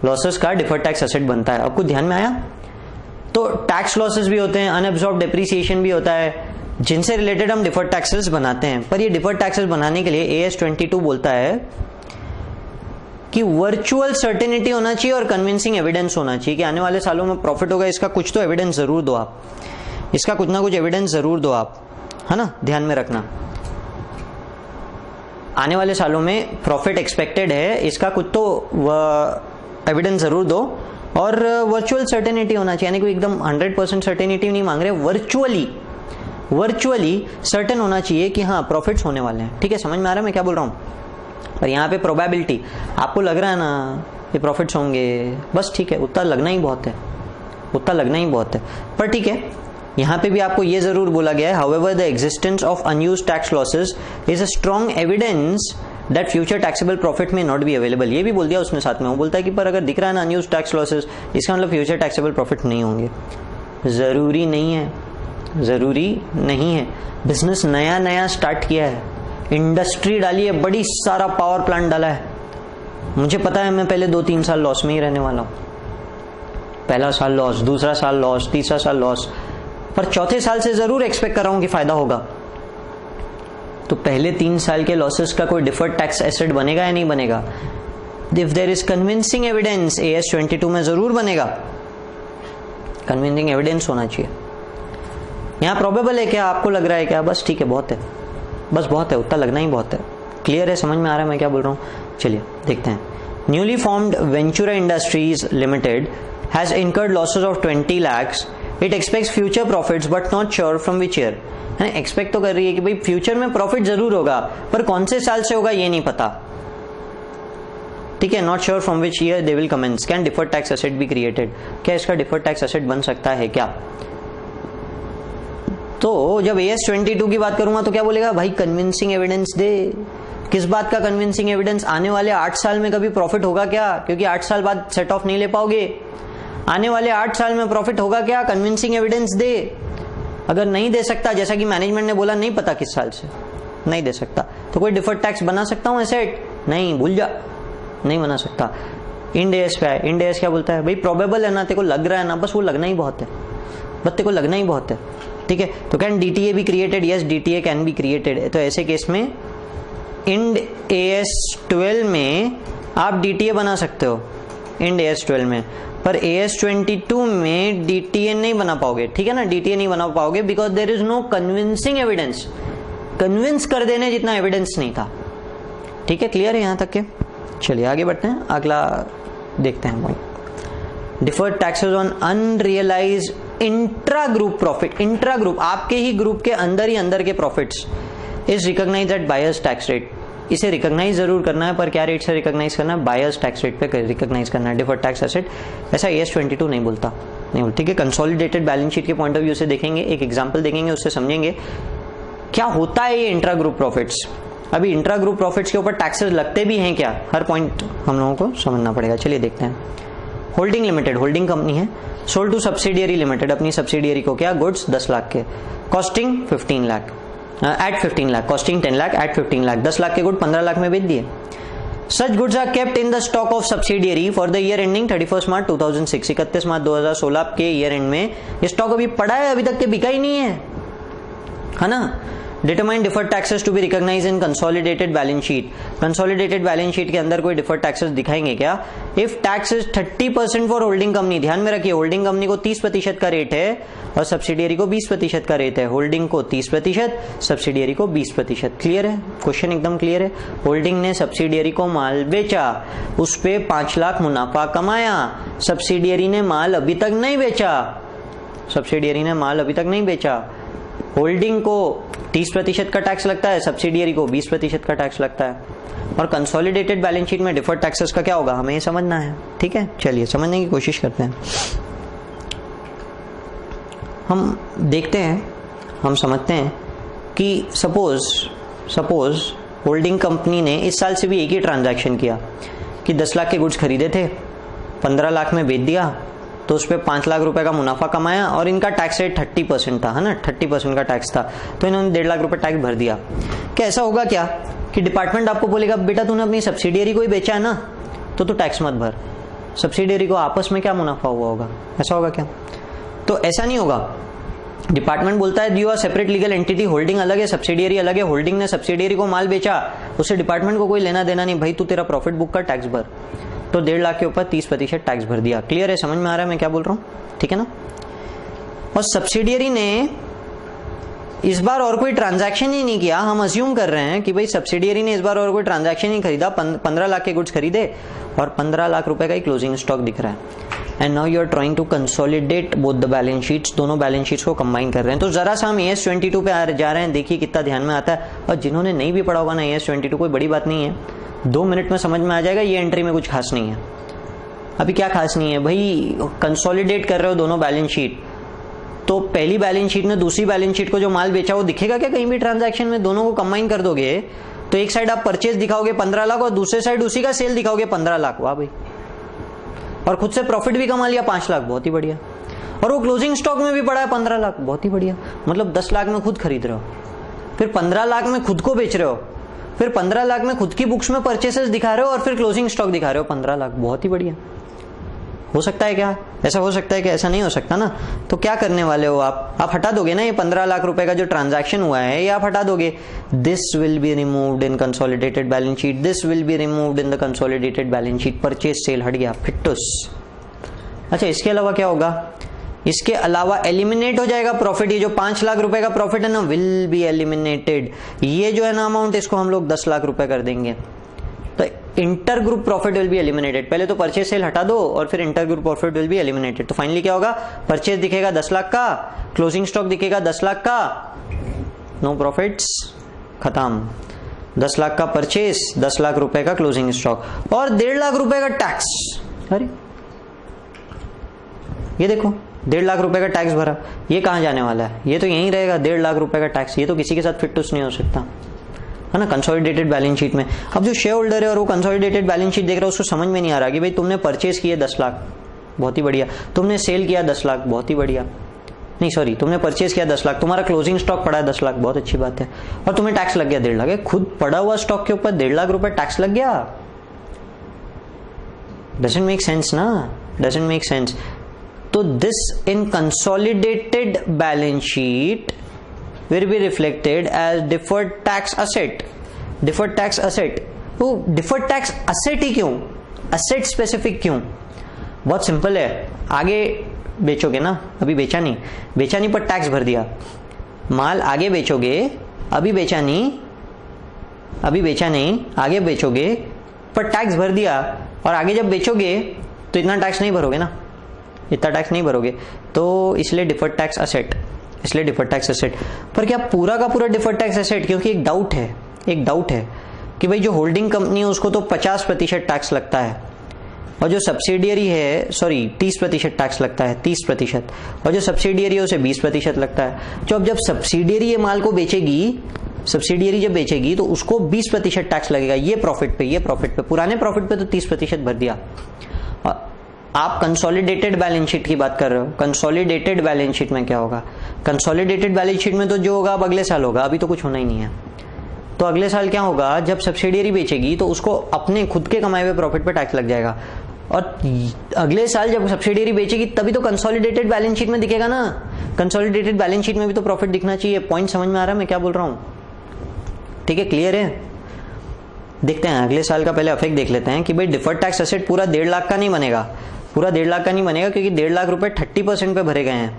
लॉसेस का डिफर्ड टैक्स एसेट बनता है. आपको ध्यान में आया? तो टैक्स लॉसेस भी होते हैं, अनअब्सॉर्ब डेप्रिसिएशन भी होता है, जिनसे रिलेटेड हम डिफर्ड टैक्सेस बनाते हैं. पर ये डिफर्ड टैक्सेस बनाने के लिए AS 22 बोलता है कि वर्चुअल सर्टेनिटी होना चाहिए और कन्विंसिंग एविडेंस होना चाहिए कि आने वाले सालों में प्रॉफिट होगा. इसका कुछ तो एविडेंस जरूर दो आप, इसका कुछ ना कुछ एविडेंस जरूर दो आप, है ना? ध्यान में रखना, आने वाले सालों में प्रॉफिट एक्सपेक्टेड है, इसका कुछ तो एविडेंस जरूर दो. और वर्चुअल सर्टेनिटी होना चाहिए, यानी कोई एकदम 100% सर्टेनिटी नहीं मांग रहे, वर्चुअली सर्टेन होना चाहिए कि हाँ प्रॉफिट्स होने वाले हैं. ठीक है, समझ में आ रहा है मैं क्या बोल रहा हूँ? पर यहाँ पे प्रोबेबिलिटी आपको लग रहा है ना ये प्रॉफिट्स होंगे, बस ठीक है, उतना लगना ही बहुत है, उतना लगना ही बहुत है. पर ठीक है, यहाँ पे भी आपको ये जरूर बोला गया है, however the existence of unused tax losses is a strong evidence that future taxable profit में नॉट बी अवेलेबल. ये भी बोल दिया उसने साथ में, वो बोलता है कि पर अगर दिख रहा है ना अनयूज्ड टैक्स लॉसेस, इसका मतलब फ्यूचर टैक्सेबल प्रॉफिट नहीं होंगे. जरूरी नहीं है, जरूरी नहीं है. बिजनेस नया नया स्टार्ट किया है, इंडस्ट्री डाली है, बड़ी सारा पावर प्लांट डाला है. मुझे पता है मैं पहले 2-3 साल लॉस में ही रहने वाला हूं. पहला साल लॉस, दूसरा साल लॉस, तीसरा साल लॉस, पर चौथे साल से जरूर एक्सपेक्ट कर रहा हूं कि फायदा होगा. तो पहले 3 साल के लॉसेस का कोई डिफर्ड टैक्स एसेट बनेगा या नहीं बनेगा? If there is convincing evidence, AS 22 में जरूर बनेगा. कन्विंसिंग एविडेंस होना चाहिए. यहां प्रोबेबल है क्या? आपको लग रहा है क्या? बस ठीक है, बहुत है, बस बहुत है, उतना लगना ही बहुत है. क्लियर है, समझ में आ रहा है मैं क्या बोल रहा हूं? चलिए देखते हैं. Newly formed Ventura industries limited has incurred losses of 20 lakhs. It aspects future profits but not sure from which year. Expect तो कर रही है कि भाई फ्यूचर में प्रॉफिट जरूर होगा, पर कौन से साल से होगा ये नहीं पता. ठीक है, not sure from which year they will commence. Can deferred tax asset be created? क्या इसका डिफर्ड टैक्स एसेट बन सकता है क्या? तो जब AS 22 की बात करूंगा तो क्या बोलेगा? भाई कन्विंसिंग एविडेंस दे. किस बात का कन्विंसिंग एविडेंस? आने वाले 8 साल में कभी प्रॉफिट होगा क्या? क्योंकि 8 साल बाद सेट ऑफ नहीं ले पाओगे. आने वाले 8 साल में प्रॉफिट होगा क्या? कन्विंसिंग एविडेंस दे. अगर नहीं दे सकता, जैसा कि मैनेजमेंट ने बोला नहीं पता किस साल से, नहीं दे सकता, तो कोई डिफर्ड टैक्स बना सकता हूं एसेट? नहीं, भूल जा, नहीं बना सकता. इंड AS पे है, इंड AS क्या बोलता है? भाई प्रोबेबल है ना, तेरे को लग रहा है ना, बस वो लगना ही बहुत है, बस तेरे को लगना ही बहुत है. ठीक है, तो can DTA be created? Yes, DTA can be created. तो ऐसे केस में इंड AS 12 में आप DTA बना सकते हो, इंड AS 12 में, पर AS 22 में DTA नहीं बना पाओगे. ठीक है ना, DTA नहीं बना पाओगे because there is no convincing evidence. Convince कर देने जितना एविडेंस नहीं था. ठीक है, क्लियर है यहां तक के? चलिए आगे बढ़ते हैं, अगला देखते हैं. Deferred taxes on unrealise intra group profit. Intra group, आपके ही ग्रुप के अंदर ही अंदर के profits is recognised at buyers tax rate. इसे रिकॉग्नाइज जरूर करना है, पर क्या रेट से रिकॉग्नाइज करना है? बायर्स टैक्स रेट पे रिकॉग्नाइज करना है डिफर्ड टैक्स एसेट. ऐसा AS 22 नहीं बोलता, नहीं बोलता. ठीक है, कंसोलिडेटेड बैलेंस शीट के पॉइंट ऑफ व्यू से देखेंगे, एक एग्जांपल देखेंगे, उससे समझेंगे क्या होता है ये इंट्रा ग्रुप प्रॉफिट्स. अभी इंट्रा ग्रुप प्रॉफिट्स के ऊपर टैक्सेस लगते भी हैं क्या? हर पॉइंट हम लोगों को समझना पड़ेगा. चलिए देखते हैं. होल्डिंग लिमिटेड, होल्डिंग कंपनी है, सोल्ड टू सब्सिडियरी लिमिटेड, अपनी सब्सिडियरी को क्या, गुड्स 10 लाख के, costing 15 lakh, at 15 lakh, costing 10 lakh, at 15 lakh, 10 lakh के गुड 15 लाख में बेच दिए। Such goods are kept in the stock of subsidiary for the year ending 31st March 2006, 31 मार्च 2016 के ईयर एंड में ये स्टॉक अभी पड़ा है, अभी तक के बिका ही नहीं है ना। Determine deferred taxes to be recognise in consolidated balance sheet, consolidated balance sheet के अंदर कोई डिफर्ड टैक्सेस दिखाएंगे क्या? If tax is 30% for holding company, ध्यान में रखिए होल्डिंग कंपनी को 30% का रेट है और सब्सिडियरी को 20% का रेट है, होल्डिंग को 30%, सब्सिडियरी को 20%। क्लियर है, क्वेश्चन एकदम क्लियर है। होल्डिंग ने सब्सिडियरी को माल बेचा, उस पे 5 लाख मुनाफा कमाया, सब्सिडियरी ने माल अभी तक नहीं बेचा, सब्सिडियरी ने माल अभी तक नहीं बेचा, होल्डिंग को 30% का टैक्स लगता है, सब्सिडियरी को 20% का टैक्स लगता है। और कंसोलिडेटेड बैलेंस शीट में डिफर्ड टैक्सेस का क्या होगा, हमें ये समझना है। ठीक है, चलिए समझने की कोशिश करते हैं। हम देखते हैं, हम समझते हैं कि सपोज होल्डिंग कंपनी ने इस साल से भी एक ही ट्रांजैक्शन किया कि 10 लाख के गुड्स खरीदे थे, 15 लाख में बेच दिया, तो उस पर 5 लाख रुपए का मुनाफा कमाया और इनका टैक्स रेट 30% था, है ना, 30% का टैक्स था, तो इन्होंने 1.5 लाख रुपए टैक्स भर दिया। क्या ऐसा होगा क्या कि डिपार्टमेंट आपको बोलेगा बेटा तूने अपनी सब्सिडियरी को ही बेचा है ना, तो तू टैक्स मत भर, सब्सिडियरी को आपस में क्या मुनाफा हुआ होगा, ऐसा होगा क्या? तो ऐसा नहीं होगा। डिपार्टमेंट बोलता है you are separate legal entity, holding अलग है, सब्सिडियरी अलग है, होल्डिंग ने सब्सिडियरी को माल बेचा, उससे डिपार्टमेंट को कोई लेना देना नहीं, भाई तू तेरा प्रॉफिट बुक का टैक्स भर, तो 1.5 लाख के ऊपर 30% टैक्स भर दिया। क्लियर है, समझ में आ रहा है मैं क्या बोल रहा हूँ? ठीक है ना। और सब्सिडियरी ने इस बार और कोई ट्रांजैक्शन ही नहीं किया, हम अज्यूम कर रहे हैं कि भाई सब्सिडियरी ने इस बार और कोई ट्रांजैक्शन ही खरीदा, 15 लाख के गुड्स खरीदे और 15 लाख रुपए का ही क्लोजिंग स्टॉक दिख रहा है। And now you are trying to consolidate both the balance sheets, दोनों बैलेंस शीट्स को कंबाइन कर रहे हैं। तो जरा सा हम AS 22 पे जा रहे हैं, देखिए कितना ध्यान में आता है। और जिन्होंने नहीं भी पढ़ा होगा ना AS 22, कोई बड़ी बात नहीं है, 2 मिनट में समझ में आ जाएगा। ये एंट्री में कुछ खास नहीं है। अभी क्या खास नहीं है भाई, कंसोलिडेट कर रहे हो दोनों बैलेंस शीट, तो पहली बैलेंस शीट ने दूसरी बैलेंस शीट को जो माल बेचा वो दिखेगा क्या कहीं भी ट्रांजैक्शन में? दोनों को कंबाइन कर दोगे तो एक साइड आप परचेज दिखाओगे 15 लाख और दूसरे साइड उसी का सेल दिखाओगे 15 लाख, वाह भाई, और खुद से प्रॉफिट भी कमा लिया 5 लाख, बहुत ही बढ़िया। और वो क्लोजिंग स्टॉक में भी पड़ा है 15 लाख, बहुत ही बढ़िया। मतलब 10 लाख में खुद खरीद रहे हो, फिर 15 लाख में खुद को बेच रहे हो, फिर 15 लाख में खुद की बुक्स में परचेसेस दिखा रहे हो और फिर क्लोजिंग स्टॉक दिखा रहे हो 15 लाख, बहुत ही बढ़िया। हो सकता है क्या? ऐसा हो सकता है कि ऐसा नहीं हो सकता ना। तो क्या करने वाले हो आप हटा दोगे ना ये 15 लाख रुपए का जो ट्रांजैक्शन हुआ है, ये आप हटा दोगे। This will be removed in consolidated balance sheet, this will be removed in the consolidated balance sheet, purchase sale हट गया, फिट्टुस। अच्छा, इसके अलावा क्या होगा? इसके अलावा एलिमिनेट हो जाएगा प्रॉफिट, ये जो 5 लाख रुपए का प्रॉफिट है ना, विल बी एलिमिनेटेड। ये जो है ना अमाउंट, इसको हम लोग 10 लाख रुपए कर देंगे, तो inter group profit will be eliminated. पहले तो परचेज सेल हटा दो और फिर inter group profit will be eliminated. तो फाइनली क्या होगा? परचेज दिखेगा 10 लाख का, क्लोजिंग स्टॉक दिखेगा 10 लाख का, नो प्रॉफिट्स, खत्म। 10 लाख का परचेज, 10 लाख रुपए का क्लोजिंग स्टॉक और 1.5 लाख रुपए का टैक्स। अरे ये देखो 1.5 लाख रुपए का टैक्स भरा, ये कहां जाने वाला है? ये तो यहीं रहेगा 1.5 लाख रुपए का टैक्स, ये तो किसी के साथ फिट्टुस नहीं हो सकता, है ना, कंसोलिडेटेड बैलेंस शीट में। अब जो शेयर होल्डर है और वो कंसोलिडेटेड बैलेंस शीट देख रहा है, उसको समझ में नहीं आ रहा कि भाई तुमने परचेज किए 10 लाख, बहुत ही बढ़िया, तुमने सेल किया 10 लाख, बहुत ही बढ़िया, नहीं सॉरी, तुमने परचेज किया 10 लाख, तुम्हारा क्लोजिंग स्टॉक पड़ा है 10 लाख, बहुत अच्छी बात है, और तुम्हें टैक्स लग गया 1.5 लाख। खुद पड़ा हुआ स्टॉक के ऊपर 1.5 लाख रुपए टैक्स लग गया, डजंट मेक सेंस ना, डजंट मेक सेंस। तो this in consolidated balance sheet will be reflected as deferred tax asset, deferred tax asset। तो deferred tax asset ही क्यों, asset specific क्यों? बहुत सिंपल है, आगे बेचोगे ना, अभी बेचा नहीं पर टैक्स भर दिया, माल आगे बेचोगे, अभी बेचा नहीं आगे बेचोगे पर टैक्स भर दिया, और आगे जब बेचोगे तो इतना टैक्स नहीं भरोगे ना, इतना टैक्स नहीं भरोगे, तो इसलिए डिफर्ड टैक्स एसेट, इसलिए डिफर्ड टैक्स एसेट। पर क्या पूरा का पूरा डिफर्ड टैक्स एसेट? क्योंकि एक डाउट है कि भाई जो होल्डिंग कंपनी है उसको तो 50% टैक्स लगता है, और जो सब्सिडियरी है 30% टैक्स लगता है, 30%, और जो सब्सिडियरी है उसे 20% लगता है। तो अब जब सब्सिडियरी ये माल को बेचेगी, सब्सिडियरी जब बेचेगी तो उसको 20% टैक्स लगेगा, ये प्रॉफिट पे, पुराने प्रॉफिट पे तो 30% भर दिया। आप कंसोलिडेटेड बैलेंस शीट की बात कर रहे हो। कंसोलिडेटेड बैलेंस शीट में क्या होगा? कंसोलिडेटेड बैलेंस शीट में तो जो होगा अब अगले साल होगा, अभी तो कुछ होना ही नहीं है। तो अगले साल क्या होगा, जब सब्सिडियरी बेचेगी तो उसको अपने खुद के कमाए हुए प्रॉफिट पे टैक्स लग जाएगा, और अगले साल जब सब्सिडियरी बेचेगी तभी तो कंसोलिडेटेड बैलेंस शीट में दिखेगा ना। कंसोलिडेटेड बैलेंस शीट में भी तो प्रॉफिट दिखना चाहिए। पॉइंट समझ में आ रहा है मैं क्या बोल रहा हूं? ठीक है, क्लियर है? देखते हैं अगले साल का पहले इफेक्ट देख लेते हैं कि भाई डिफर्ड टैक्स एसेट पूरा 1.5 लाख का नहीं बनेगा, पूरा 1.5 लाख का नहीं बनेगा, क्योंकि 1.5 लाख रुपए 30% पे भरे गए हैं,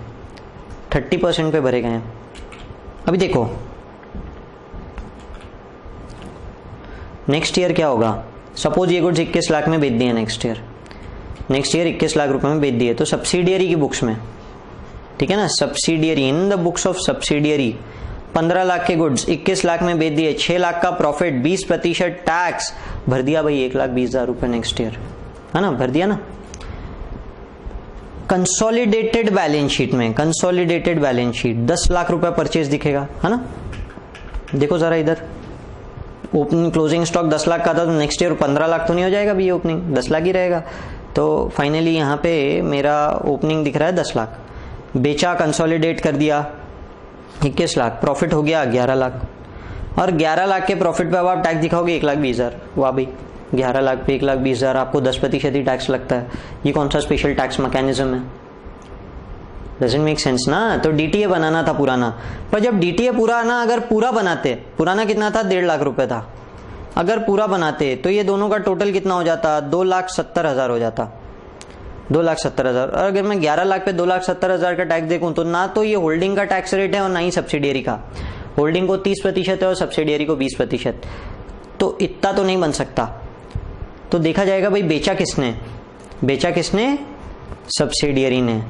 30% पे भरे गए हैं। अभी देखो नेक्स्ट ईयर क्या होगा। सपोज ये गुड्स 21 लाख में बेच दिए नेक्स्ट ईयर 21 लाख रुपए में बेच दिए, तो सब्सिडियरी की बुक्स में, ठीक है ना, subsidiary in the books of subsidiary 15 lakh के गुड्स 21 लाख में बेच दिए, 6 लाख का प्रॉफिट, 20% टैक्स भर दिया भाई 1,20,000 रुपए नेक्स्ट ईयर, है ना, भर दिया ना। कंसोलिडेटेड बैलेंस शीट में, कंसोलिडेटेड बैलेंस शीट 10 लाख रुपए परचेज दिखेगा, है ना। देखो जरा इधर ओपनिंग क्लोजिंग स्टॉक 10 लाख का था, तो नेक्स्ट ईयर 15 लाख तो नहीं हो जाएगा भी, ये ओपनिंग 10 लाख ही रहेगा। तो फाइनली यहाँ पे मेरा ओपनिंग दिख रहा है 10 लाख, बेचा कंसोलिडेट कर दिया 21 लाख, प्रॉफिट हो गया 11 लाख, और 11 लाख के प्रॉफिट पे अब आप टैक्स दिखाओगे 1,20,000। वाह भाई, 11 लाख पे 1,20,000, आपको 10% ही टैक्स लगता है। ये कौन सा स्पेशल टैक्स मैकेनिज्म है? डजंट मेक सेंस ना। तो डीटीए बनाना था पुराना, पर जब डीटीए पुराना अगर पूरा बनाते, पुराना कितना था 1.5 लाख रुपए था, अगर पूरा बनाते तो ये दोनों का टोटल कितना हो जाता 2,70,000 हो जाता, 2,70,000। और अगर मैं 11 लाख पे 2,70,000 का टैक्स देखूं तो ना तो ये होल्डिंग का टैक्स रेट है और ना ही सब्सिडियरी का। होल्डिंग को 30% है और सब्सिडियरी को 20%, तो इतना तो नहीं बन सकता। तो देखा जाएगा भाई बेचा किसने, बेचा किसने, सब्सिडियरी ने।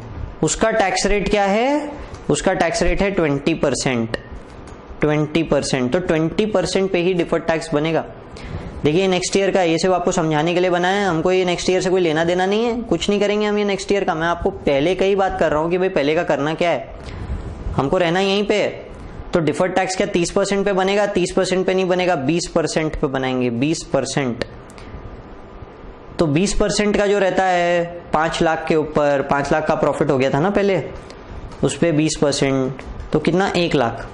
उसका टैक्स रेट क्या है, उसका टैक्स रेट है 20%, 20%। तो 20% पे ही डिफर्ड टैक्स बनेगा। देखिए नेक्स्ट ईयर का, ये सिर्फ आपको समझाने के लिए बनाया है, हमको ये नेक्स्ट ईयर से कोई लेना देना नहीं है, कुछ नहीं करेंगे हम ये नेक्स्ट ईयर का। मैं आपको पहले का ही बात कर रहा हूं कि भाई पहले का करना क्या है, हमको रहना यहीं पे। तो डिफर्ड टैक्स क्या 30% पे बनेगा? 30% पे नहीं बनेगा, 20% पे बनाएंगे, 20%। तो 20% का जो रहता है 5 लाख के ऊपर, 5 लाख का प्रॉफिट हो गया था ना पहले, उस पर 20%, तो कितना 1 लाख।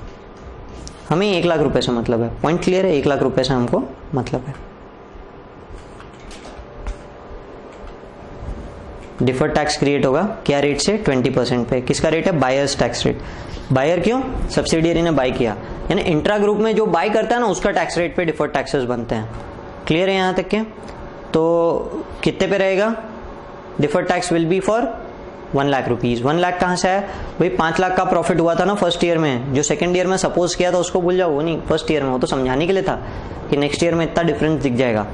हमें 1 लाख रुपए से मतलब है, पॉइंट क्लियर है, 1 लाख रुपए से हमको मतलब है। डिफर्ड टैक्स क्रिएट होगा क्या रेट से? 20% पे। किसका रेट है? Buyers tax rate. बायर क्यों? सब्सिडियरी ने बाय किया, यानी इंट्रा ग्रुप में जो बाय करता है ना उसका टैक्स रेट पे डिफर्ड टैक्सेस बनते हैं। क्लियर है यहां तक के? तो कितने पे रहेगा? Deferred tax will be for 1 lakh rupees. 1 lakh कहां से है भाई? 5 लाख का प्रॉफिट हुआ था ना फर्स्ट ईयर में, जो सेकंड ईयर में सपोज किया था उसको भूल जाओ, वो नहीं, फर्स्ट ईयर में, वो तो समझाने के लिए था कि नेक्स्ट ईयर में इतना डिफरेंस दिख जाएगा।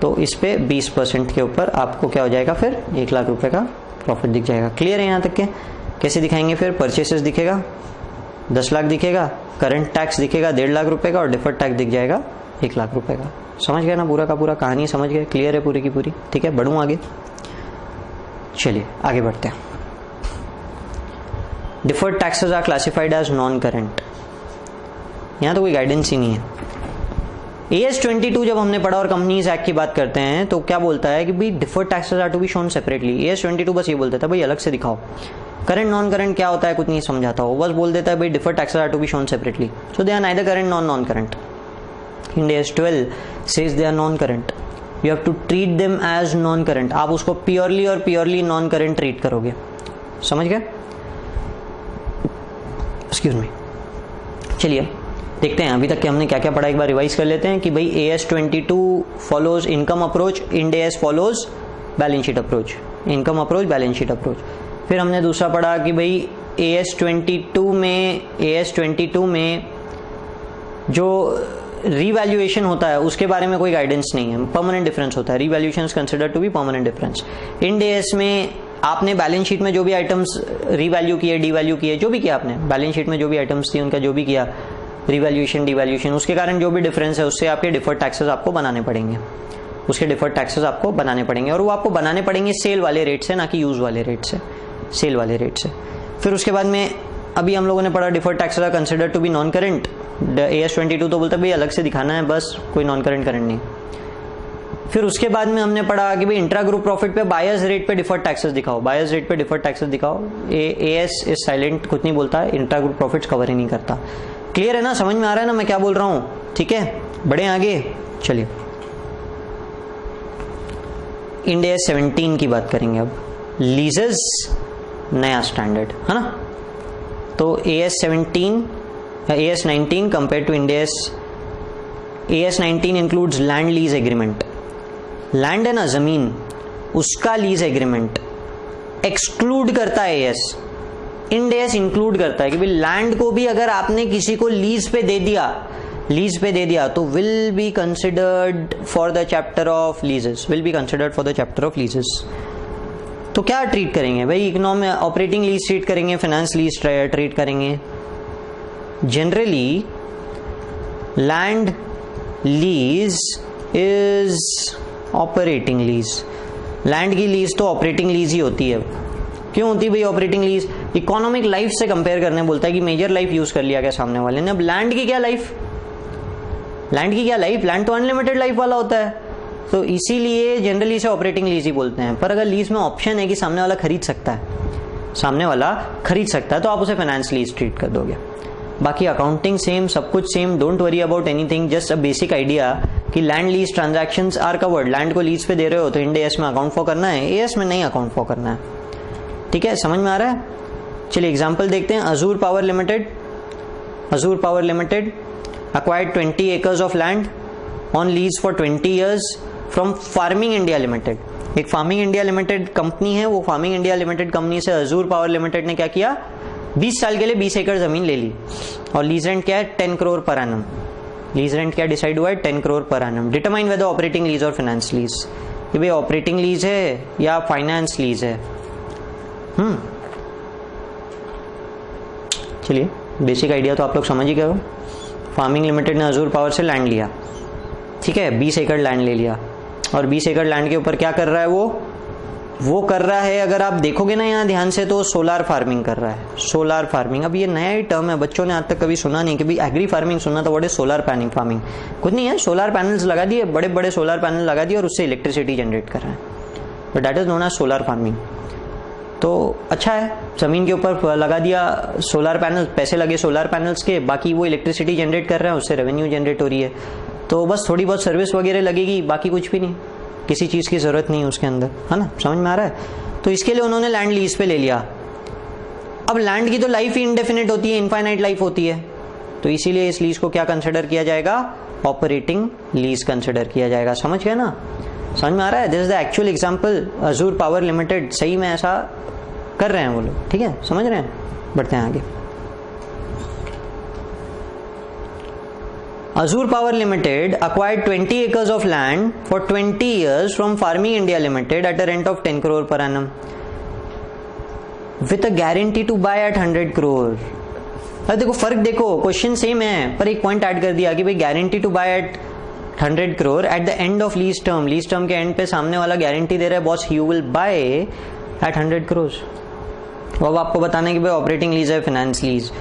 तो इस पे 20% के ऊपर आपको क्या हो जाएगा फिर? 1 लाख रुपए का प्रॉफिट दिख जाएगा। क्लियर है यहां तक के? कैसे दिखाएंगे फिर? परचेसेस दिखेगा 10 लाख दिखेगा, करंट टैक्स दिखेगा 1.5 लाख रुपए का, और डिफर्ड टैक्स दिख जाएगा 1 लाख रुपए का। समझ गए ना पूरा का पूरा? कहानी समझ गए? क्लियर है पूरी की पूरी? ठीक है, बढ़ूं आगे? चलिए आगे बढ़ते हैं। Deferred taxes are classified as non current. यहां तो कोई गाइडेंस ही नहीं है। AS 22 जब हमने पढ़ा और कंपनीज एक्ट की बात करते हैं तो क्या बोलता है कि भाई deferred taxes are to be shown separately. AS 22 बस ये बोलता था भाई अलग से दिखाओ। करंट नॉन करंट क्या होता है कुछ नहीं समझाता, वो बस बोल देता है भाई deferred taxes are to be shown separately, so they are neither current non current. In AS 12 says they are non-current. You have to treat them as non-current. आप उसको प्योरली और प्योरली नॉन करंट ट्रीट करोगे। समझ गए? Excuse me. चलिए देखते हैं अभी तक कि हमने क्या क्या पढ़ा, एक बार रिवाइज कर लेते हैं कि भाई AS 22 follows income approach, Ind AS follows balance sheet approach, income approach balance sheet approach. फिर हमने दूसरा पढ़ा कि भाई AS 22 में जो रीवैल्यूएशन होता है उसके बारे में कोई गाइडेंस नहीं है, परमानेंट डिफरेंस होता है, revaluation is considered to be permanent difference. Ind AS में आपने बैलेंस शीट में जो भी आइटम्स रीवैल्यू किए, डीवैल्यू किए, जो भी किया आपने बैलेंस शीट में जो भी आइटम्स थी उनका जो भी किया रीवैल्यूएशन डीवैल्यूएशन, उसके कारण जो भी डिफरेंस है उससे आपके डिफर्ड टैक्सेस आपको बनाने पड़ेंगे, उसके डिफर्ड टैक्सेस आपको बनाने पड़ेंगे, और वो आपको बनाने पड़ेंगे सेल वाले रेट से, ना कि यूज वाले रेट से, सेल वाले रेट से। फिर उसके बाद में अभी हम लोगों ने पढ़ा deferred taxes are considered to be non current. AS 22 तो बोलता है भाई अलग से दिखाना है, बस कोई नॉन करंट करंट नहीं। फिर उसके बाद में हमने पढ़ा कि भाई इंट्रा ग्रुप प्रॉफिट पे बायर्स रेट पे डिफर्ड टैक्सेस दिखाओ, बायर्स रेट पे डिफर्ड टैक्सेस दिखाओ। एएस इज साइलेंट, कुछ नहीं बोलता है, इंट्रा ग्रुप प्रॉफिट्स कवर ही नहीं करता। क्लियर है ना, समझ में आ रहा है ना मैं क्या बोल रहा हूं? ठीक है, बढ़े आगे। चलिए इंड AS 17 की बात करेंगे अब। लीजेस नया स्टैंडर्ड है ना, तो AS 19 compare to Ind AS 19 includes land lease agreement. Land है ना, जमीन, उसका लीज एग्रीमेंट एक्सक्लूड करता है AS। इंड AS इंक्लूड करता है कि भाई लैंड को भी अगर आपने किसी को लीज पे दे दिया तो will be considered for the chapter of लीजेस, तो क्या ट्रीट करेंगे भाई? इकोनॉमी ऑपरेटिंग लीज ट्रीट करेंगे, फाइनेंस लीज ट्रीट करेंगे। Generally land lease is operating lease. Land की लीज तो ऑपरेटिंग लीज ही होती है। क्यों होती है भाई ऑपरेटिंग लीज? इकोनॉमिक लाइफ से कंपेयर करने बोलता है कि मेजर लाइफ यूज कर लिया क्या सामने वाले ने। अब लैंड की क्या लाइफ, लैंड तो अनलिमिटेड लाइफ वाला होता है, तो इसीलिए जनरली इसे ऑपरेटिंग लीज ही बोलते हैं। पर अगर लीज में ऑप्शन है कि सामने वाला खरीद सकता है तो आप उसे फाइनेंस लीज ट्रीट कर दोगे। बाकी अकाउंटिंग सेम, सब कुछ same, don't worry about anything, just a basic idea कि land lease transactions are covered. Land को लीज पे दे रहे हो तो इंड AS में अकाउंट फॉर करना है, AS में नहीं अकाउंट फॉर करना है। ठीक है, समझ में आ रहा है? चलिए एग्जांपल देखते हैं। Azzur power limited acquired 20 acres of land on lease for 20 years from farming India limited. एक फार्मिंग इंडिया लिमिटेड कंपनी है, वो फार्मिंग इंडिया लिमिटेड कंपनी से अजूर पावर लिमिटेड ने क्या किया, 20 साल के लिए 20 एकड़ जमीन ले ली और लीज रेंट क्या है 10 crore per annum. Lease rent क्या डिसाइड हुआ है 10 crore per annum. Determine whether operating lease और फाइनेंस लीज, ये भाई ऑपरेटिंग लीज है या फाइनेंस लीज है। चलिए बेसिक आइडिया तो आप लोग समझ ही गए हो। फार्मिंग लिमिटेड ने अजूर पावर से लैंड लिया, ठीक है, 20 एकड़ लैंड ले लिया और 20 एकड़ लैंड के ऊपर क्या कर रहा है वो कर रहा है, अगर आप देखोगे ना यहाँ ध्यान से तो सोलार फार्मिंग कर रहा है। सोलार फार्मिंग, अब ये नया ही टर्म है, बच्चों ने आज तक कभी सुना नहीं कि भाई एग्री फार्मिंग सुना था, व्हाट इज सोलार फार्मिंग? कुछ नहीं है, सोलार पैनल्स लगा दिए, बड़े बड़े सोलार पैनल लगा दिए और उससे इलेक्ट्रिसिटी जनरेट कर रहे हैं, but that is known as solar farming. तो अच्छा है, जमीन के ऊपर लगा दिया सोलार पैनल, पैसे लगे सोलार पैनल्स के, बाकी वो इलेक्ट्रिसिटी जनरेट कर रहे हैं, उससे रेवेन्यू जनरेट हो रही है, तो बस थोड़ी बहुत सर्विस वगैरह लगेगी, बाकी कुछ भी नहीं, किसी चीज की जरूरत नहीं उसके अंदर, है ना, समझ में आ रहा है? तो इसके लिए उन्होंने लैंड लीज पे ले लिया। अब लैंड की तो लाइफ ही इनडेफिनिट होती है, इनफाइनाइट लाइफ होती है, तो इसीलिए इस लीज को क्या कंसिडर किया जाएगा, ऑपरेटिंग लीज कंसिडर किया जाएगा। समझ गए ना, समझ में आ रहा है? This is the actual example, Azzur power limited सही में ऐसा कर रहे हैं वो लोग, ठीक है, समझ रहे हैं? बढ़ते हैं आगे। Azure Power Limited acquired 20 acres of land for 20 years from Farming India Limited at a rent of 10 crore per annum with a guarantee to buy at 100 crore। अरे देखो फर्क देखो, क्वेश्चन सेम है पर एक पॉइंट ऐड कर दिया कि भाई guarantee to buy at 100 crore at the end of lease term. Lease term के एंड पे सामने वाला गारंटी दे रहा है, boss you will buy at 100 crore। अब आपको बताना है कि भाई ऑपरेटिंग लीज है फाइनेंस लीज।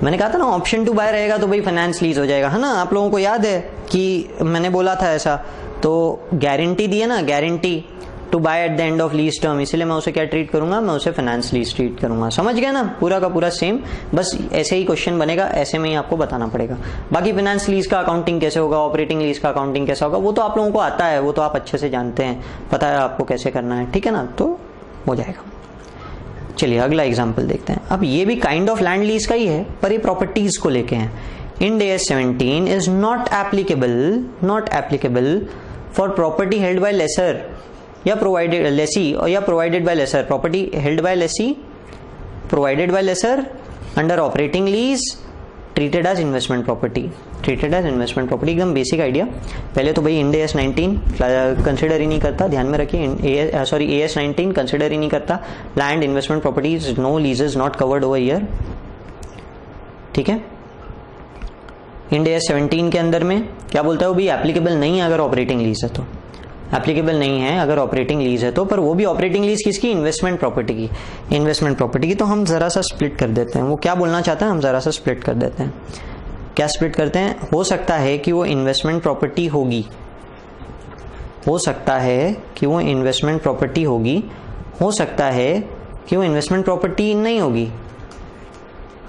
मैंने कहा था ना ऑप्शन टू बाय रहेगा तो भाई फाइनेंस लीज हो जाएगा, है ना? आप लोगों को याद है कि मैंने बोला था ऐसा, तो गारंटी दी है ना, guarantee to buy at the end of lease term, इसलिए मैं उसे क्या ट्रीट करूंगा, मैं उसे फाइनेंस लीज ट्रीट करूंगा। समझ गए ना, पूरा का पूरा सेम, बस ऐसे ही क्वेश्चन बनेगा, ऐसे में ही आपको बताना पड़ेगा। बाकी फाइनेंस लीज का अकाउंटिंग कैसे होगा, ऑपरेटिंग लीज का अकाउंटिंग कैसा होगा, वो तो आप लोगों को आता है, वो तो आप अच्छे से जानते हैं, पता है आपको कैसे करना है, ठीक है ना, तो हो जाएगा। चलिए अगला एग्जांपल देखते हैं। अब ये भी काइंड ऑफ लैंड लीज का ही है पर ये प्रॉपर्टीज को लेके हैं। Ind AS 17 is not applicable for property held by lessor या प्रोवाइडेड लेसी और या provided by lessor. Property held by lessee, provided by lessor under operating lease, treated as investment property, एकदम बेसिक आइडिया। पहले तो भाई end AS 19 consider ही नहीं करता, ध्यान में रखिए, AS 19 कंसिडर ही नहीं करता। Land investment properties, no leases not covered over here, ठीक है। इंड AS 17 के अंदर में क्या बोलता है वो भी एप्लीकेबल नहीं है अगर ऑपरेटिंग लीज है तो, एप्लीकेबल नहीं है अगर ऑपरेटिंग लीज है तो, पर वो भी ऑपरेटिंग लीज किसकी, इन्वेस्टमेंट प्रॉपर्टी की। तो हम जरा सा स्प्लिट कर देते हैं, वो क्या बोलना चाहते हैं हम जरा सा स्प्लिट कर देते हैं। क्या स्प्लिट करते हैं, हो सकता है कि वो इन्वेस्टमेंट प्रॉपर्टी होगी, हो सकता है कि वो इन्वेस्टमेंट प्रॉपर्टी होगी, हो सकता है कि वो इन्वेस्टमेंट प्रॉपर्टी नहीं होगी,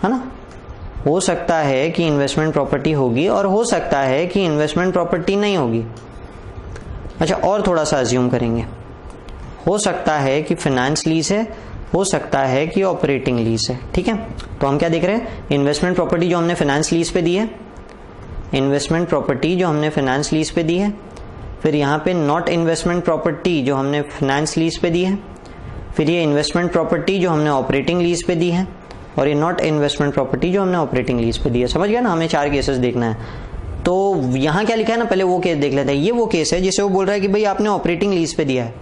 है ना। हो सकता है कि इन्वेस्टमेंट प्रॉपर्टी होगी और हो सकता है कि इन्वेस्टमेंट प्रॉपर्टी नहीं होगी। अच्छा, और थोड़ा सा अज्यूम करेंगे, हो सकता है कि फाइनेंस लीज है, हो सकता है कि ऑपरेटिंग लीज है। ठीक है, तो हम क्या देख रहे हैं, इन्वेस्टमेंट प्रॉपर्टी जो हमने फाइनेंस लीज पे दी है, इन्वेस्टमेंट प्रॉपर्टी जो हमने फाइनेंस लीज पे दी है, फिर यहाँ पे नॉट इन्वेस्टमेंट प्रॉपर्टी जो हमने फाइनेंस लीज पे दी है, फिर ये इन्वेस्टमेंट प्रॉपर्टी जो हमने ऑपरेटिंग लीज पे दी है, और ये नॉट इन्वेस्टमेंट प्रॉपर्टी जो हमने ऑपरेटिंग लीज पे दी है। समझ गया ना, हमें 4 केसेस देखना है। तो यहाँ क्या लिखा है ना, पहले वो केस देख लेते हैं। ये वो केस है जिसे वो बोल रहा है कि भाई आपने ऑपरेटिंग लीज पे दिया है।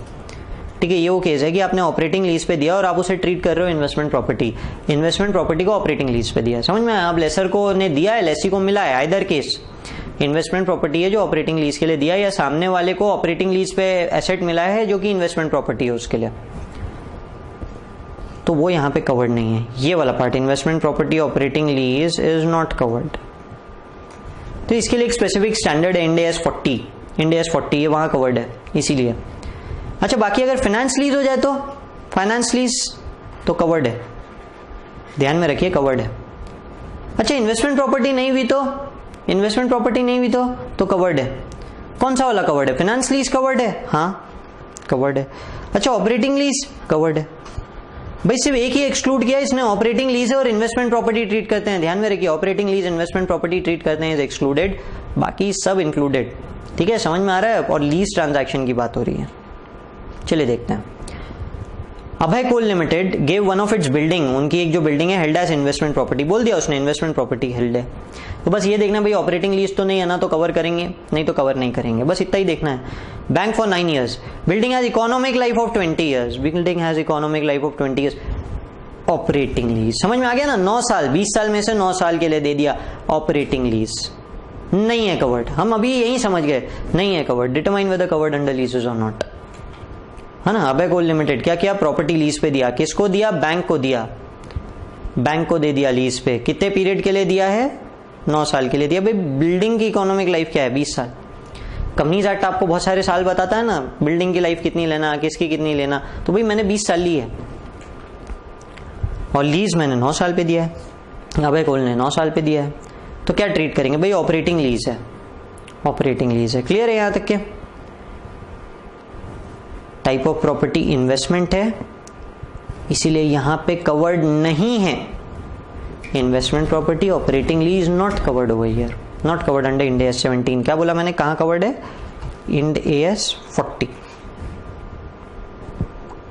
ठीक है, ये वो केस है कि आपने ऑपरेटिंग लीज पे दिया और आप उसे ट्रीट कर रहे हो इन्वेस्टमेंट प्रॉपर्टी, इन्वेस्टमेंट प्रॉपर्टी को ऑपरेटिंग लीज पे दिया है। समझ में आया, आप लेसर को ने दिया है, लेसी को मिला है। आइदर केस इन्वेस्टमेंट प्रॉपर्टी है जो ऑपरेटिंग लीज के लिए दिया, या सामने वाले को ऑपरेटिंग लीज पे एसेट मिला है जो कि इन्वेस्टमेंट प्रॉपर्टी है उसके लिए, तो वो यहाँ पे कवर्ड नहीं है। ये वाला part, investment property operating lease is not covered. तो इसके लिए एक स्पेसिफिक स्टैंडर्ड है, इंड AS 40, इंड AS 40, ये वहां कवर्ड है इसीलिए। अच्छा, बाकी अगर फाइनेंस लीज हो जाए तो फाइनेंस लीज तो कवर्ड है, ध्यान में रखिए, कवर्ड है। अच्छा, इन्वेस्टमेंट प्रॉपर्टी नहीं हुई तो, इन्वेस्टमेंट प्रॉपर्टी नहीं हुई तो कवर्ड है। कौन सा वाला कवर्ड है, फाइनेंस लीज कवर्ड है, हाँ कवर्ड है। अच्छा, ऑपरेटिंग लीज कवर्ड है। भाई सिर्फ एक ही एक्सक्लूड किया इसने, ऑपरेटिंग लीज है और इन्वेस्टमेंट प्रॉपर्टी ट्रीट करते हैं, ध्यान में रखिए, operating lease investment property treat करते हैं, इज एक्सक्लूडेड, बाकी सब इंक्लूडेड। ठीक है, समझ में आ रहा है, और लीज ट्रांजैक्शन की बात हो रही है। चलिए देखते हैं। Abhay Coal Limited gave one of its building, उनकी एक जो बिल्डिंग है, हेल्ड एज इन्वेस्टमेंट प्रॉपर्टी, बोल दिया उसने इन्वेस्टमेंट प्रॉपर्टी हेल्ड है। तो बस ये देखना भाई ऑपरेटिंग लीज तो नहीं है ना, तो कवर करेंगे, नहीं तो कवर नहीं करेंगे, बस इतना ही देखना है। Bank for 9 years, building has economic life of 20 years, building has economic life of 20 years, operating lease, समझ में आ गया ना, 9 साल, 20 साल में से 9 साल के लिए दे दिया, ऑपरेटिंग लीज नहीं है कवर्ड। हम अभी यही समझ गए, नहीं है covered. Determine whether covered under लीजेस और नॉट, है ना। अभय कोल लिमिटेड क्या किया, प्रॉपर्टी लीज पे दिया, किसको दिया, बैंक को दिया, बैंक को दे दिया लीज पे। कितने पीरियड के लिए दिया है, 9 साल के लिए दिया। भाई बिल्डिंग की इकोनॉमिक लाइफ क्या है, 20 साल। कंपनीज एक्ट आपको बहुत सारे साल बताता है ना, बिल्डिंग की लाइफ कितनी लेना, किसकी कितनी लेना, तो भाई मैंने 20 साल ली है और लीज मैंने 9 साल पे दिया है, अभय कोल ने 9 साल पे दिया है, तो क्या ट्रीट करेंगे भाई, ऑपरेटिंग लीज है, ऑपरेटिंग लीज है। क्लियर है यहां तक के? टाइप ऑफ प्रॉपर्टी इन्वेस्टमेंट है, इसीलिए यहां पे कवर्ड नहीं है investment property, operating lease not covered over here, not covered under Ind AS 17। क्या बोला मैंने, कहां कवर्ड है, इंड AS 40,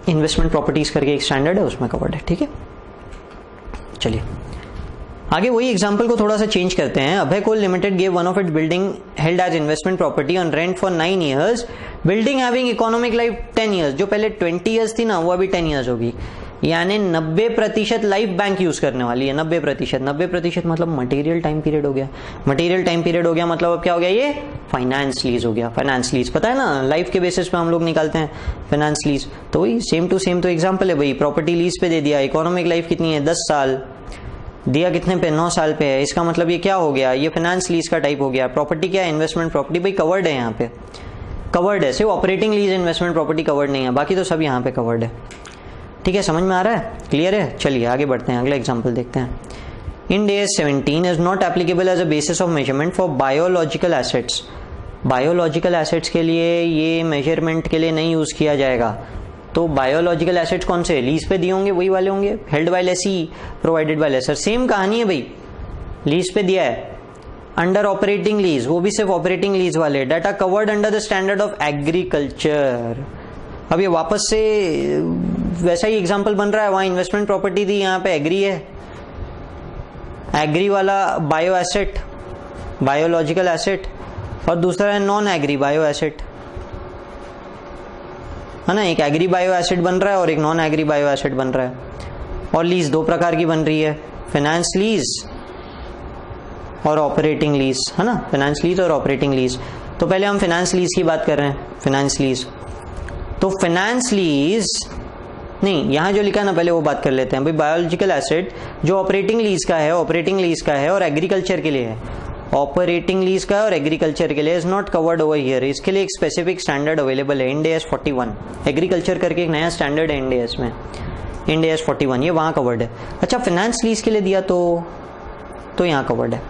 इन्वेस्टमेंट प्रॉपर्टीज करके एक स्टैंडर्ड है उसमें कवर्ड है। ठीक है, चलिए आगे वही एग्जांपल को थोड़ा सा चेंज करते हैं। Abhay Coal Limited gave one of its building held as investment property on rent for 9 years, building having economic life 10 years, जो पहले 20 years थी ना वो अभी 10 years होगी, यानी 90% लाइफ बैंक यूज करने वाली है। 90% मतलब मटेरियल टाइम पीरियड हो गया, मटेरियल टाइम पीरियड हो गया मतलब अब क्या हो गया, ये फाइनेंस लीज हो गया। फाइनेंस लीज पता है ना, लाइफ के बेसिस पे हम लोग निकालते हैं फाइनेंस लीज, तो वही सेम टू सेम तो एग्जांपल है भाई। प्रॉपर्टी लीज पे दे दिया, इकोनॉमिक लाइफ कितनी है, 10 साल, दिया कितने पे, 9 साल पे है, इसका मतलब ये क्या हो गया, ये फाइनेंस लीज का टाइप हो गया। प्रॉपर्टी क्या है, इन्वेस्टमेंट प्रॉपर्टी, भाई कवर्ड है, यहाँ पे कवर्ड है, सिर्फ operating lease investment property covered नहीं है, बाकी तो सब यहाँ पे कवर्ड है। ठीक है, समझ में आ रहा है, क्लियर है? चलिए आगे बढ़ते हैं, अगला एग्जांपल देखते हैं। Ind AS 17 is not applicable as a basis of measurement for biological assets, biological assets के लिए ये मेजरमेंट के लिए नहीं यूज किया जाएगा। तो बायोलॉजिकल एसेट्स कौन से, लीज पे दिए होंगे, वही वाले होंगे, held by lessee, provided by lessor, same कहानी है भाई, लीज पे दिया है अंडर ऑपरेटिंग लीज, वो भी सिर्फ ऑपरेटिंग लीज वाले, data covered under the standard of agriculture. अब ये वापस से वैसा ही एग्जांपल बन रहा है, वहां इन्वेस्टमेंट प्रॉपर्टी थी, यहाँ पे एग्री है, एग्री वाला बायो एसेट, बायोलॉजिकल एसेट, और दूसरा है नॉन एग्री बायो एसेट, है ना। एक एग्री बायो एसेट बन रहा है और एक नॉन एग्री बायो एसेट बन रहा है, और लीज 2 प्रकार की बन रही है, फाइनेंस लीज और ऑपरेटिंग लीज, है ना, फाइनेंस लीज और ऑपरेटिंग लीज। तो पहले हम फाइनेंस लीज की बात कर रहे हैं, फाइनेंस लीज। तो फाइनेंस लीज नहीं, यहां जो लिखा ना पहले वो बात कर लेते हैं भाई। बायोलॉजिकल एसेट जो ऑपरेटिंग लीज का है, ऑपरेटिंग लीज का है और एग्रीकल्चर के लिए है, ऑपरेटिंग लीज का और एग्रीकल्चर के लिए is not covered over here. इसके लिए एक स्पेसिफिक स्टैंडर्ड अवेलेबल है, इंड AS 41। एग्रीकल्चर करके एक नया स्टैंडर्ड है इंड AS में, इंड AS 41, ये वहां कवर्ड है। अच्छा फाइनेंस लीज के लिए दिया तो यहाँ कवर्ड है,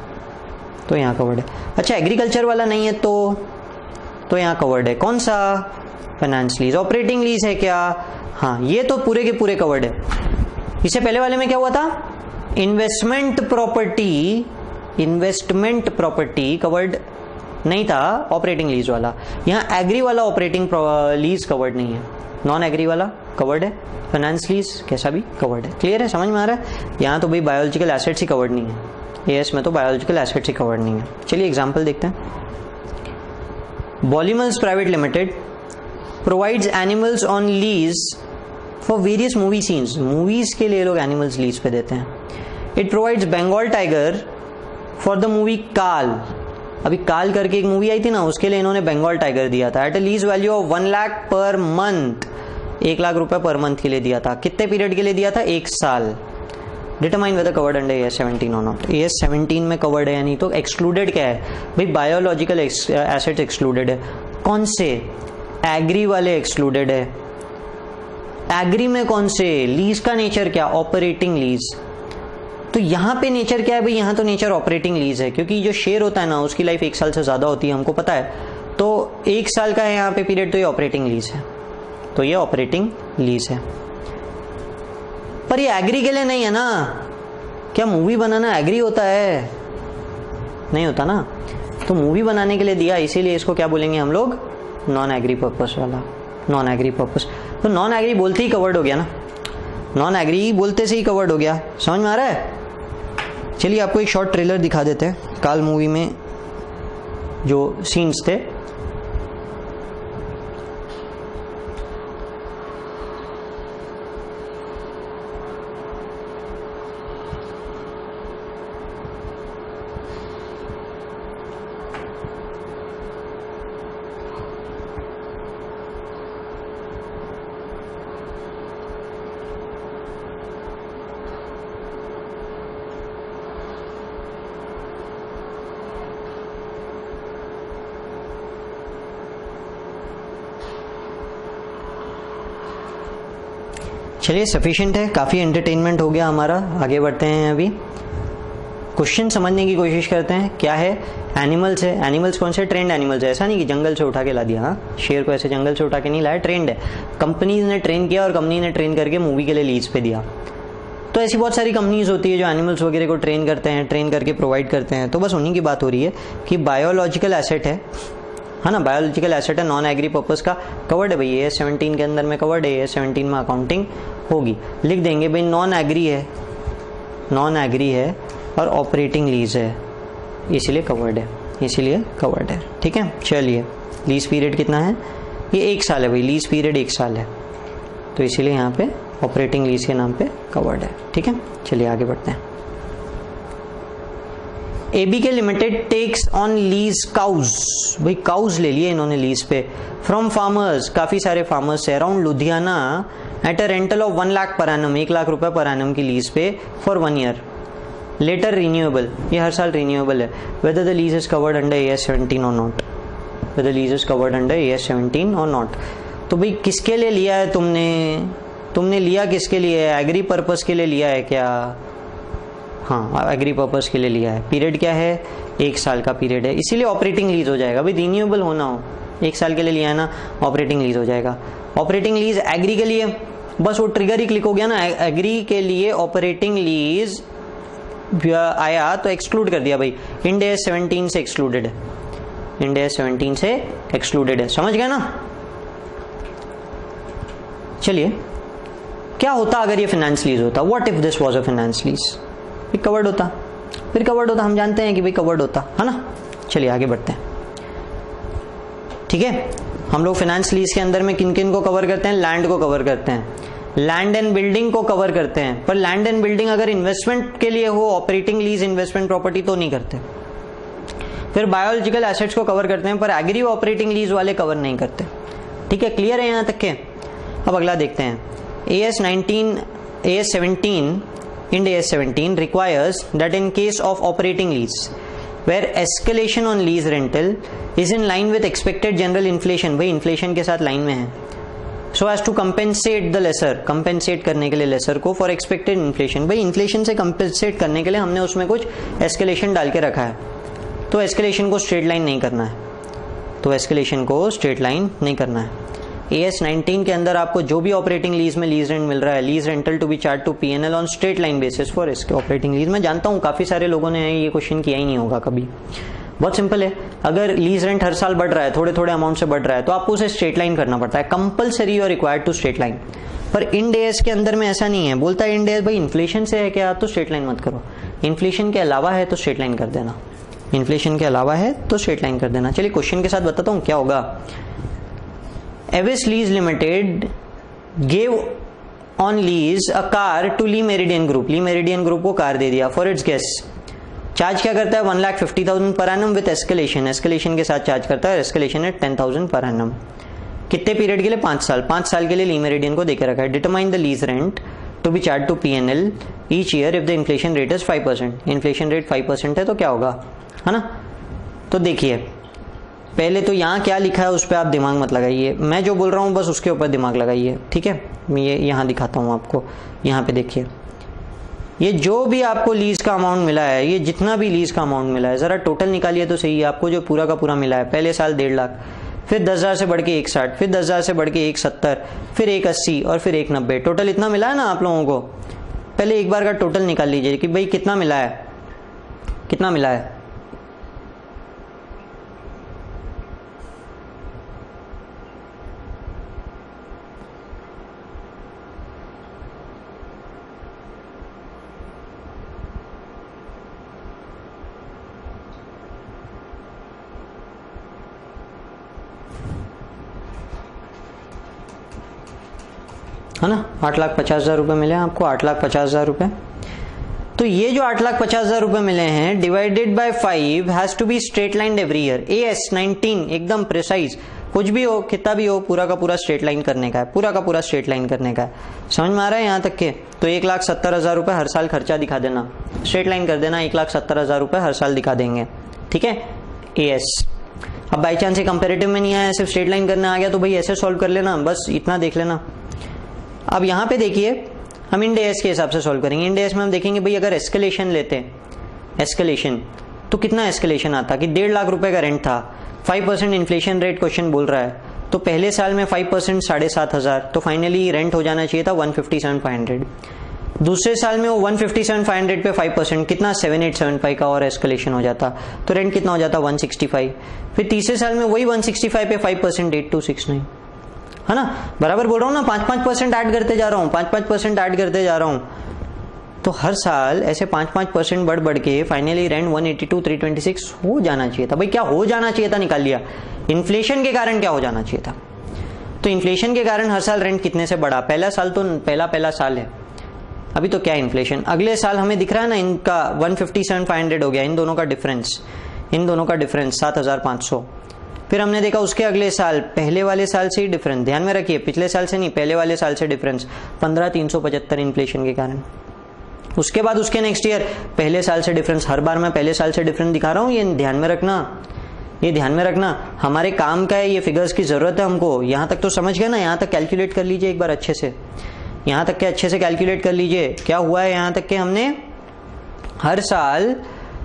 तो यहाँ कवर्ड है। अच्छा एग्रीकल्चर वाला नहीं है तो यहाँ कवर्ड है। कौन सा? Finance lease. ऑपरेटिंग लीज है क्या? हाँ, ये तो पूरे के पूरे कवर्ड है। इससे पहले वाले में क्या हुआ था? इन्वेस्टमेंट प्रॉपर्टी कवर्ड नहीं था, ऑपरेटिंग लीज वाला। यहाँ एग्री वाला ऑपरेटिंग लीज कवर्ड नहीं है, नॉन एग्री वाला कवर्ड है, फाइनेंस लीज कैसा भी कवर्ड है। क्लियर है, समझ में आ रहा है? यहाँ तो भाई बायोलॉजिकल एसेट्स ही कवर्ड नहीं है, AS में तो बायोलॉजिकल एसेट्स ही कवर्ड नहीं है। चलिए एग्जांपल देखते हैं। Bollymers Private Limited provides animals on lease for various movie scenes. Movies के लिए लोग एनिमल्स लीज पे देते हैं। It provides Bengal tiger for the movie Kaal. अभी काल करके एक मूवी आई थी ना, उसके लिए इन्होंने बंगाल टाइगर दिया था at a lease value of 1 lakh per month. 1 lakh रुपए पर मंथ के लिए दिया था। कितने पीरियड के लिए दिया था? 1 साल। Determine whether covered under AS 17 or not. AS 17 में कवर्ड है या नहीं, तो एक्सक्लूडेड क्या है भाई? बायोलॉजिकल एसेट्स एक्सक्लूडेड है। कौन से? एग्री वाले एक्सक्लूडेड है। एग्री में कौन से? लीज का नेचर क्या? Operating lease. तो यहाँ पे नेचर क्या है भाई? यहाँ तो नेचर ऑपरेटिंग लीज है, क्योंकि जो शेयर होता है ना उसकी लाइफ 1 साल से ज्यादा होती है, हमको पता है। तो 1 साल का है यहाँ पे पीरियड, तो ये ऑपरेटिंग लीज है, तो ये ऑपरेटिंग लीज है। पर ये एग्री के लिए नहीं है ना। क्या मूवी बनाना एग्री होता है? नहीं होता ना। तो मूवी बनाने के लिए दिया, इसीलिए इसको क्या बोलेंगे हम लोग? नॉन एग्री पर्पस वाला, नॉन एग्री पर्पस। तो नॉन एग्री बोलते ही कवर्ड हो गया ना, नॉन एग्री बोलते से ही कवर्ड हो गया। समझ में आ रहा है? चलिए आपको एक शॉर्ट ट्रेलर दिखा देते हैं काल मूवी में जो सीन्स थे। चलिए सफिशिएंट है, काफी एंटरटेनमेंट हो गया हमारा। आगे बढ़ते हैं। अभी क्वेश्चन समझने की कोशिश करते हैं। क्या है? एनिमल्स है। एनिमल्स कौन से? ट्रेंड एनिमल्स है। ऐसा नहीं कि जंगल से उठा के ला दिया। हाँ, शेर को ऐसे जंगल से उठा के नहीं लाया, ट्रेंड है। कंपनीज ने ट्रेन किया और कंपनी ने ट्रेन करके मूवी के लिए लीज पे दिया। तो ऐसी बहुत सारी कंपनीज होती है जो एनिमल्स वगैरह को ट्रेन करते हैं, ट्रेन करके प्रोवाइड करते हैं। तो बस उन्हीं की बात हो रही है कि बायोलॉजिकल एसेट है ना, बायोलॉजिकल एसेट है, नॉन एग्री पर्पस का कवर्ड है भाई। AS 17 के अंदर में कवर्ड है, AS 17 में अकाउंटिंग होगी। लिख देंगे भाई नॉन एग्री है, नॉन एग्री है और ऑपरेटिंग लीज है, इसीलिए कवर्ड है, इसीलिए कवर्ड है। ठीक है, चलिए लीज पीरियड कितना है? ये 1 साल है भाई, लीज पीरियड 1 साल है, तो इसीलिए यहाँ पे ऑपरेटिंग लीज के नाम पे कवर्ड है। ठीक है, चलिए आगे बढ़ते हैं। ABK limited takes on lease cows. भाई काउज ले लिए इन्होंने लीज पे फ्रॉम फार्मर्स, काफी सारे फार्मर्स से around Ludhiana at a rental of 1 lakh per annum, 1 lakh रुपए पर एनम की लीज पे फॉर 1 ईयर। लेटर रिन्यूएबल, ये हर साल रिन्यूएबल है। Whether the lease is covered under AS 17 or not, whether lease is covered under AS 17 or not. तो भाई किसके लिए लिया है तुमने लिया किसके लिए? एग्री पर्पस के लिए लिया है क्या? हाँ, एग्री पर्पस के लिए लिया है। पीरियड क्या है? 1 साल का पीरियड है, इसीलिए ऑपरेटिंग लीज हो जाएगा। भाई रिन्यूएबल होना हो, 1 साल के लिए लिया है ना, ऑपरेटिंग लीज हो जाएगा। ऑपरेटिंग लीज एग्री के लिए बस वो ट्रिगर ही क्लिक हो गया ना, एग्री के लिए ऑपरेटिंग लीज आया तो एक्सक्लूड कर दिया भाई। इंड AS 17 से एक्सक्लूडेड है, इंड AS 17 से एक्सक्लूडेड है। समझ गए ना? चलिए क्या होता अगर ये फाइनेंस लीज होता? What if this was a finance lease? फिर कवर्ड होता, फिर कवर्ड होता, हम जानते हैं कि भाई कवर्ड होता है ना। चलिए आगे बढ़ते हैं। ठीक है, हम लोग फाइनेंस लीज के अंदर में किन किन को कवर करते हैं? लैंड को कवर करते हैं, लैंड एंड बिल्डिंग को कवर करते हैं। पर लैंड एंड बिल्डिंग अगर इन्वेस्टमेंट के लिए हो, ऑपरेटिंग लीज इन्वेस्टमेंट प्रॉपर्टी, तो नहीं करते। फिर बायोलॉजिकल एसेट्स को कवर करते हैं, पर एग्री ऑपरेटिंग लीज वाले कवर नहीं करते। ठीक है, क्लियर है यहां तक के? अब अगला देखते हैं। AS 17 IND AS 17 requires that in case of operating lease, where escalation on lease rental is in line with expected general inflation, भाई इन्फ्लेशन के साथ लाइन में है, so as to compensate the lessor, compensate करने के लिए lessor को for expected inflation, भाई इन्फ्लेशन से कंपेंसेट करने के लिए हमने उसमें कुछ एस्केलेशन डाल के रखा है, तो एस्केलेशन को स्ट्रेट लाइन नहीं करना है, तो एस्केलेशन को स्ट्रेट लाइन नहीं करना है। AS 19 के अंदर आपको जो भी ऑपरेटिंग लीज में लीज रेंट मिल रहा है, lease rental to be charge to PNL on straight line basis for इसके ऑपरेटिंग लीज। मैं जानता हूँ काफी सारे लोगों ने ये क्वेश्चन किया ही नहीं होगा कभी। बहुत सिंपल है, अगर लीज रेंट हर साल बढ़ रहा है, थोड़े थोड़े अमाउंट से बढ़ रहा है, तो आपको उसे स्ट्रेट लाइन करना पड़ता है, कंपलसरी और रिक्वायर्ड टू स्ट्रेट लाइन। पर इंड AS के अंदर में ऐसा नहीं है, बोलता है इंड AS भाई इन्फ्लेशन से है क्या तो स्ट्रेट लाइन मत करो, इन्फ्लेशन के अलावा है तो स्ट्रेट लाइन कर देना, इन्फ्लेशन के अलावा है तो स्ट्रेट लाइन कर देना। चलिए क्वेश्चन के साथ बताता हूँ क्या होगा। Avis lease limited gave on lease a car to Le Meridien group, Le Meridien group को कार दे दिया फॉर इट्स गेस्ट। चार्ज क्या करता है 1,50,000 per annum with escalation, escalation के साथ चार्ज करता है, एस्केलेशन है 10,000 पर एनम। कितने पीरियड के लिए 5 साल, 5 साल के लिए ली मेरिडियन को देके रखा है। Determine the lease rent to be charge to PNL each year if the inflation rate is 5%, inflation rate 5% है तो क्या होगा, है ना। तो देखिए पहले तो यहाँ क्या लिखा है उस पर आप दिमाग मत लगाइए, मैं जो बोल रहा हूँ बस उसके ऊपर दिमाग लगाइए, ठीक है। मैं ये यहाँ दिखाता हूँ आपको, यहाँ पे देखिए ये जो भी आपको लीज का अमाउंट मिला है, ये जितना भी लीज का अमाउंट मिला है जरा टोटल निकालिए तो सही है। आपको जो पूरा का पूरा मिला है, पहले साल 1.5 लाख, फिर 10,000 से बढ़ के 1,60, फिर 10,000 से बढ़ के 1,70, फिर 1,80 और फिर 1,90, टोटल इतना मिला है ना आप लोगों को। पहले एक बार का टोटल निकाल लीजिए कि भाई कितना मिला है, कितना मिला है। है ना, 8,50,000 रुपए मिले हैं आपको, 8,50,000 रुपए। तो ये जो 8,50,000 रुपए मिले हैं divided by 5 has to be straight line every year. AS 19 एकदम प्रिसाइज, कुछ भी हो कितना भी हो पूरा का पूरा स्ट्रेट लाइन करने का है, पूरा का पूरा स्ट्रेट लाइन करने का है। समझ में आ रहा है यहाँ तक के। तो 1,70,000 रुपए हर साल खर्चा दिखा देना, स्ट्रेट लाइन कर देना, 1,70,000 रुपए हर साल दिखा देंगे, ठीक है। AS अब बाई चांस कंपेरेटिव में नहीं आया, सिर्फ स्ट्रेट लाइन करने आ गया तो भाई ऐसे सॉल्व कर लेना, बस इतना देख लेना। अब यहाँ पे देखिए हम इंड AS के हिसाब से सॉल्व करेंगे। इंड AS में हम देखेंगे भाई अगर एस्केलेशन लेते हैं, एस्केलेशन तो कितना एस्केलेशन आता कि 1.5 लाख रुपए का रेंट था, 5% इन्फ्लेशन रेट क्वेश्चन बोल रहा है, तो पहले साल में 5% 7,500, तो फाइनली रेंट हो जाना चाहिए था 157,500। दूसरे साल में वो 157,500 पे 5% कितना 7,875 का और एस्केलेशन हो जाता, तो रेंट कितना हो जाता 165। फिर तीसरे साल में वही 165 पे 5% 8,269, है ना। बराबर बोल रहा हूँ ना, 5-5% ऐड करते जा रहा हूँ, 5-5% ऐड करते जा रहा हूँ। तो हर साल ऐसे 5-5% बढ़ बढ़ के फाइनली रेंट 182,326 हो जाना चाहिए था। भाई क्या हो जाना चाहिए था निकाल लिया, इन्फ्लेशन के कारण क्या हो जाना चाहिए था। तो इन्फ्लेशन के कारण हर साल रेंट कितने से बढ़ा, पहला साल तो पहला साल है, अभी तो क्या इन्फ्लेशन। अगले साल हमें दिख रहा है ना इनका 157,500 हो गया, इन दोनों का डिफरेंस, इन दोनों का डिफरेंस 7,500। फिर हमने देखा उसके अगले साल, पहले वाले साल से ही डिफरेंस, ध्यान में रखिए पिछले साल से नहीं, पहले वाले साल से डिफरेंस 15,375 इन्फ्लेशन के कारण। उसके बाद उसके नेक्स्ट ईयर पहले साल से डिफरेंस, हर बार मैं पहले साल से डिफरेंस दिखा रहा हूँ, ये ध्यान में रखना, ये ध्यान में रखना, हमारे काम का है, ये फिगर्स की जरूरत है हमको। यहाँ तक तो समझ गए ना, यहाँ तक कैलकुलेट कर लीजिए एक बार अच्छे से, यहाँ तक के अच्छे से कैलकुलेट कर लीजिए क्या हुआ है। यहाँ तक के हमने हर साल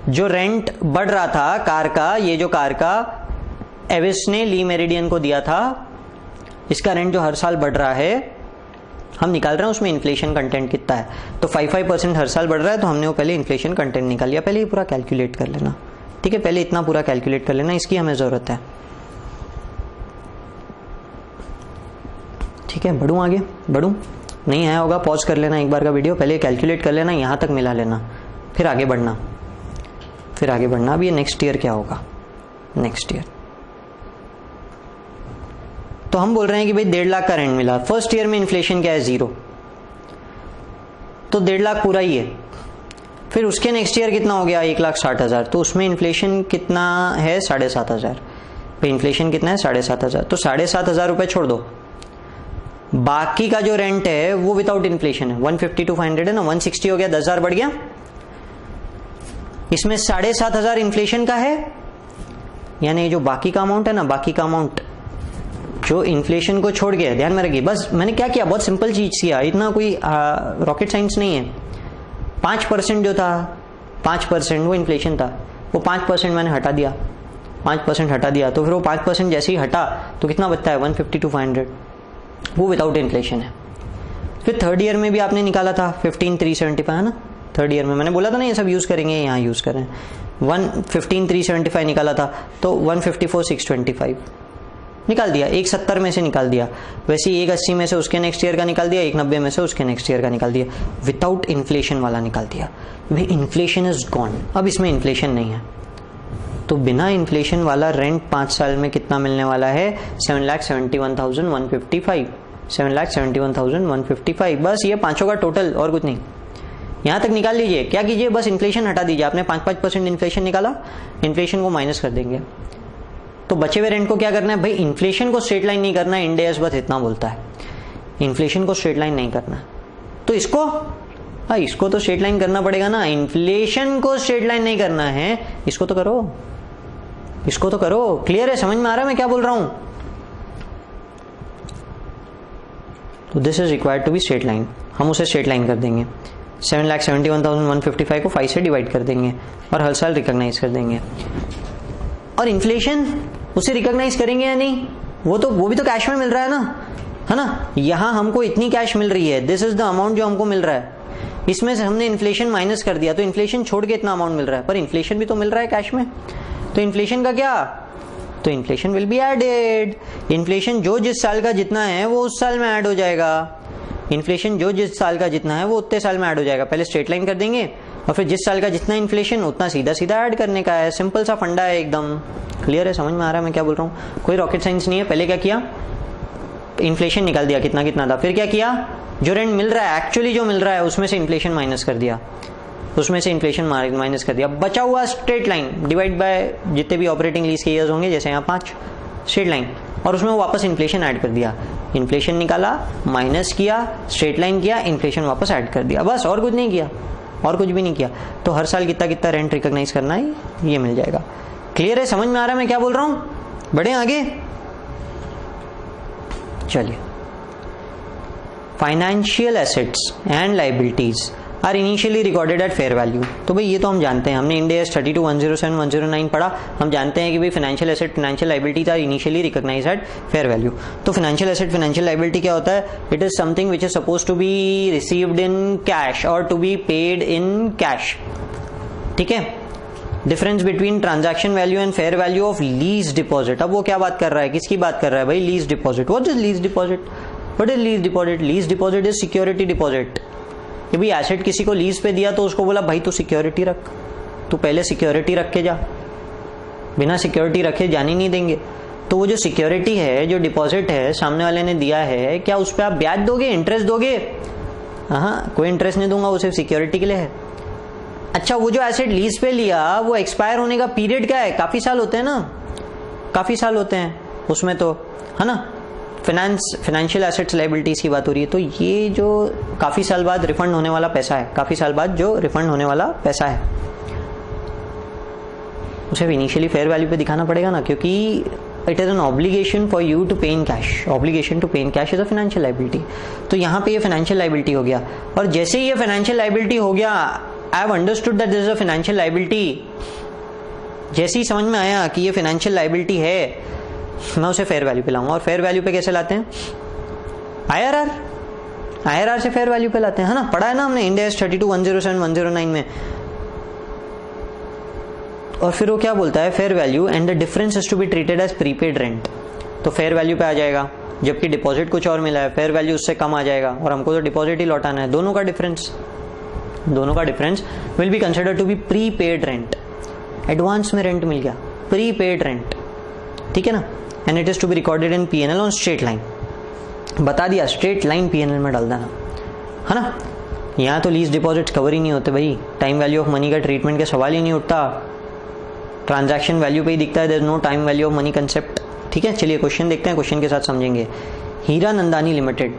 जो रेंट बढ़ रहा था कार का, ये जो कार का एविस ने ली मेरिडियन को दिया था, इसका रेंट जो हर साल बढ़ रहा है हम निकाल रहे हैं, उसमें इन्फ्लेशन कंटेंट कितना है। तो 5% हर साल बढ़ रहा है, तो हमने वो पहले इन्फ्लेशन कंटेंट निकाल लिया। पहले ये पूरा कैलकुलेट कर लेना, ठीक है, पहले इतना पूरा कैलकुलेट कर लेना, इसकी हमें जरूरत है, ठीक है। बढ़ूं आगे, बढ़ूं, नहीं आया होगा पॉज कर लेना एक बार का वीडियो, पहले कैलकुलेट कर लेना, यहां तक मिला लेना, फिर आगे बढ़ना, फिर आगे बढ़ना। अब ये नेक्स्ट ईयर क्या होगा, नेक्स्ट ईयर तो हम बोल रहे हैं कि भाई 1.5 लाख का रेंट मिला, फर्स्ट ईयर में इन्फ्लेशन क्या है 0, तो 1.5 लाख पूरा ही है। फिर उसके नेक्स्ट ईयर कितना हो गया 1,60,000, तो उसमें इन्फ्लेशन कितना है 7,500, भाई इन्फ्लेशन कितना है 7,500, तो 7,500 रुपए छोड़ दो, बाकी का जो रेंट है वो विदाउट इन्फ्लेशन है, 152,500 है ना, 160 हो गया, 10,000 बढ़ गया, इसमें 7,500 इन्फ्लेशन का है, यानी जो बाकी का अमाउंट है ना, बाकी का अमाउंट जो इन्फ्लेशन को छोड़ के, ध्यान में रखिए, बस मैंने क्या किया, बहुत सिंपल चीज किया, इतना कोई रॉकेट साइंस नहीं है। 5% जो था, 5% वो इन्फ्लेशन था, वो 5% मैंने हटा दिया, 5% हटा दिया, तो फिर वो 5% जैसे ही हटा तो कितना बचता है, 150 to 500, वो विदाउट इन्फ्लेशन है। फिर थर्ड ईयर में भी आपने निकाला था 15,375 है ना, थर्ड ईयर में मैंने बोला था ना ये सब यूज करेंगे, यहाँ यूज करें। 15,375 निकाला था, तो 154,625 निकाल दिया, 170 में से निकाल दिया, वैसे ही 180 में से उसके नेक्स्ट ईयर का निकाल दिया, 190 में से उसके नेक्स्ट ईयर का निकाल दिया, विदाउट इन्फ्लेशन वाला निकाल दिया। भाई इन्फ्लेशन इज गॉन, अब इसमें इन्फ्लेशन नहीं है, तो बिना इन्फ्लेशन वाला रेंट 5 साल में कितना मिलने वाला है, 7,71,155, 7,71,155, बस ये पांचों का टोटल, और कुछ नहीं। यहां तक निकाल लीजिए, क्या कीजिए, बस इन्फ्लेशन हटा दीजिए, आपने 5% इन्फ्लेशन निकाला, इन्फ्लेशन को माइनस कर देंगे, तो बचे हुए रेंट को क्या करना है भाई, इन्फ्लेशन को स्ट्रेट लाइन नहीं करना है, इंड एस बस इतना बोलता है, इन्फ्लेशन को स्ट्रेट लाइन नहीं करना, तो इसको तो स्ट्रेट लाइन करना पड़ेगा ना, इन्फ्लेशन को स्ट्रेट लाइन नहीं करना है, इसको तो करो, इसको तो करो। क्लियर है, समझ में आ रहा है मैं क्या बोल रहा हूं? तो this is required to be straight line, हम उसे स्ट्रेट लाइन कर देंगे, 7,71,155 को 5 से डिवाइड कर देंगे और हर साल रिकॉग्नाइज कर देंगे। और इन्फ्लेशन उसे रिकॉग्नाइज करेंगे या नहीं, वो भी तो कैश में मिल रहा है ना, यहां हमको इतनी कैश मिल रही है, दिस इज द अमाउंट जो हमको मिल रहा है, इसमें से हमने इन्फ्लेशन माइनस कर दिया, तो इन्फ्लेशन छोड़ के इतना अमाउंट मिल रहा है, पर इन्फ्लेशन भी तो मिल रहा है कैश में, तो इन्फ्लेशन का क्या, तो inflation will be added, inflation जो जिस साल का जितना है वो उस साल में ऐड हो जाएगा, इन्फ्लेशन जो जिस साल का जितना है वो उतने साल में ऐड हो जाएगा, पहले स्ट्रेट लाइन कर देंगे और फिर जिस साल का जितना इन्फ्लेशन उतना सीधा सीधा ऐड करने का है, सिंपल सा फंडा है एकदम। क्लियर है, समझ में आ रहा है मैं क्या बोल रहा हूँ, कोई रॉकेट साइंस नहीं है। पहले क्या किया, इन्फ्लेशन निकाल दिया कितना कितना था, फिर क्या किया, जो रेंट मिल रहा है एक्चुअली जो मिल रहा है उसमें से इन्फ्लेशन माइनस कर दिया, उसमें से इन्फ्लेशन माइनस कर दिया, बचा हुआ स्ट्रेट लाइन डिवाइड बाय जितने भी ऑपरेटिंग लीज के ईयर्स होंगे, जैसे यहाँ 5 स्ट्रेट लाइन, और उसमें वापस इन्फ्लेशन ऐड कर दिया, इन्फ्लेशन निकाला, माइनस किया, स्ट्रेट लाइन किया, इन्फ्लेशन वापस ऐड कर दिया, बस और कुछ नहीं किया, और कुछ भी नहीं किया। तो हर साल कितना कितना रेंट रिकॉग्नाइज करना है ये मिल जाएगा। क्लियर है, समझ में आ रहा है मैं क्या बोल रहा हूं? बढ़े आगे, चलिए। Financial assets and liabilities are initially recorded at fair value. तो भाई ये तो हम जानते हैं, हमने इंड AS 32-107-109 पढ़ा, हम जानते हैं कि भाई financial asset financial liabilities are initially recognised at fair value. तो फाइनेंशियल एसेट फाइनेंशियल लाइबिलिटी क्या होता है, it is something which is suppose to be received in cash और to be paid in cash. ठीक है, difference between transaction value and fair value of lease deposit. अब वो क्या बात कर रहा है, किसकी बात कर रहा है भाई, lease deposit. What is lease deposit, what is lease deposit, lease deposit is security deposit. कि भाई एसेट किसी को लीज पे दिया तो उसको बोला भाई तू सिक्योरिटी रख, तू पहले सिक्योरिटी रख के जा, बिना सिक्योरिटी रखे जाने नहीं देंगे। तो वो जो सिक्योरिटी है, जो डिपॉजिट है सामने वाले ने दिया है, क्या उस पर आप ब्याज दोगे, इंटरेस्ट दोगे? हाँ, कोई इंटरेस्ट नहीं दूंगा, वो सिर्फ सिक्योरिटी के लिए है। अच्छा, वो जो एसेट लीज पे लिया वो एक्सपायर होने का पीरियड क्या है, काफी साल होते हैं ना, काफी साल होते हैं उसमें, तो है ना। फाइनेंशियल एसेट्स लायबिलिटीज की बात हो रही है, तो ये जो काफी साल बाद रिफंड होने वाला पैसा है, काफी साल बाद जो रिफंड होने वाला पैसा है, उसे इनिशियली फेयर वैल्यू पे दिखाना पड़ेगा ना, क्योंकि it is an obligation for you to pay in cash. Obligation to pay in cash is a financial liability. तो यहाँ पे ये फाइनेंशियल लायबिलिटी हो गया, और जैसे ही ये फाइनेंशियल लायबिलिटी हो गया, I have understood that this is a financial liability. जैसे ही समझ में आया कि ये फाइनेंशियल लायबिलिटी है, मैं उसे फेयर वैल्यू पे लाऊंगा। और फेयर वैल्यू पे कैसे लाते हैं, IRR, IRR से फेयर वैल्यू पे लाते हैं, है ना। पढ़ा है ना हमने इंड AS 32-107-109 में। और फिर वो क्या बोलता है, fair value and the difference is to be treated as prepaid rent. तो फेयर वैल्यू पे आ जाएगा, जबकि डिपॉजिट कुछ और मिला है, फेयर वैल्यू उससे कम आ जाएगा, और हमको तो डिपॉजिट ही लौटाना है। दोनों का difference will be considered to be prepaid rent. Advance में रेंट मिल गया, प्रीपेड रेंट, ठीक है ना। And it is to be recorded in P&L on straight line. बता दिया, स्ट्रेट लाइन P&L में डाल देना, है ना। यहाँ तो लीज डिपॉजिट कवर ही नहीं होते भाई, टाइम वैल्यू ऑफ मनी का ट्रीटमेंट का सवाल ही नहीं उठता, ट्रांजैक्शन वैल्यू पे ही दिखता है, there is no time value of money concept. ठीक है, चलिए क्वेश्चन देखते हैं, क्वेश्चन के साथ समझेंगे। हीरा नंदानी लिमिटेड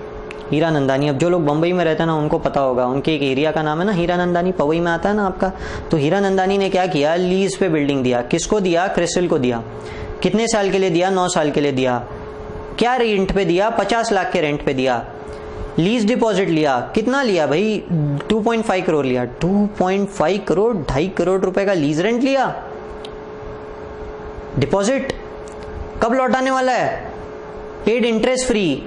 हीरानंदानी, अब जो लोग बम्बई में रहते हैं ना उनको पता होगा, उनके एक एरिया का नाम है ना हीरानंदानी, पवई में आता है ना आपका। तो हीरानंदानी ने क्या किया, लीज पे बिल्डिंग दिया। किसको दिया, क्रिसिल को दिया। कितने साल के लिए दिया, 9 साल के लिए दिया। क्या रेंट पे दिया, 50 लाख के रेंट पे दिया। लीज डिपॉजिट लिया, कितना लिया भाई, 2.5 करोड़ लिया। 2.5 करोड़, 2.5 करोड़ रुपए का लीज रेंट लिया। डिपॉजिट कब लौटाने वाला है, paid interest free,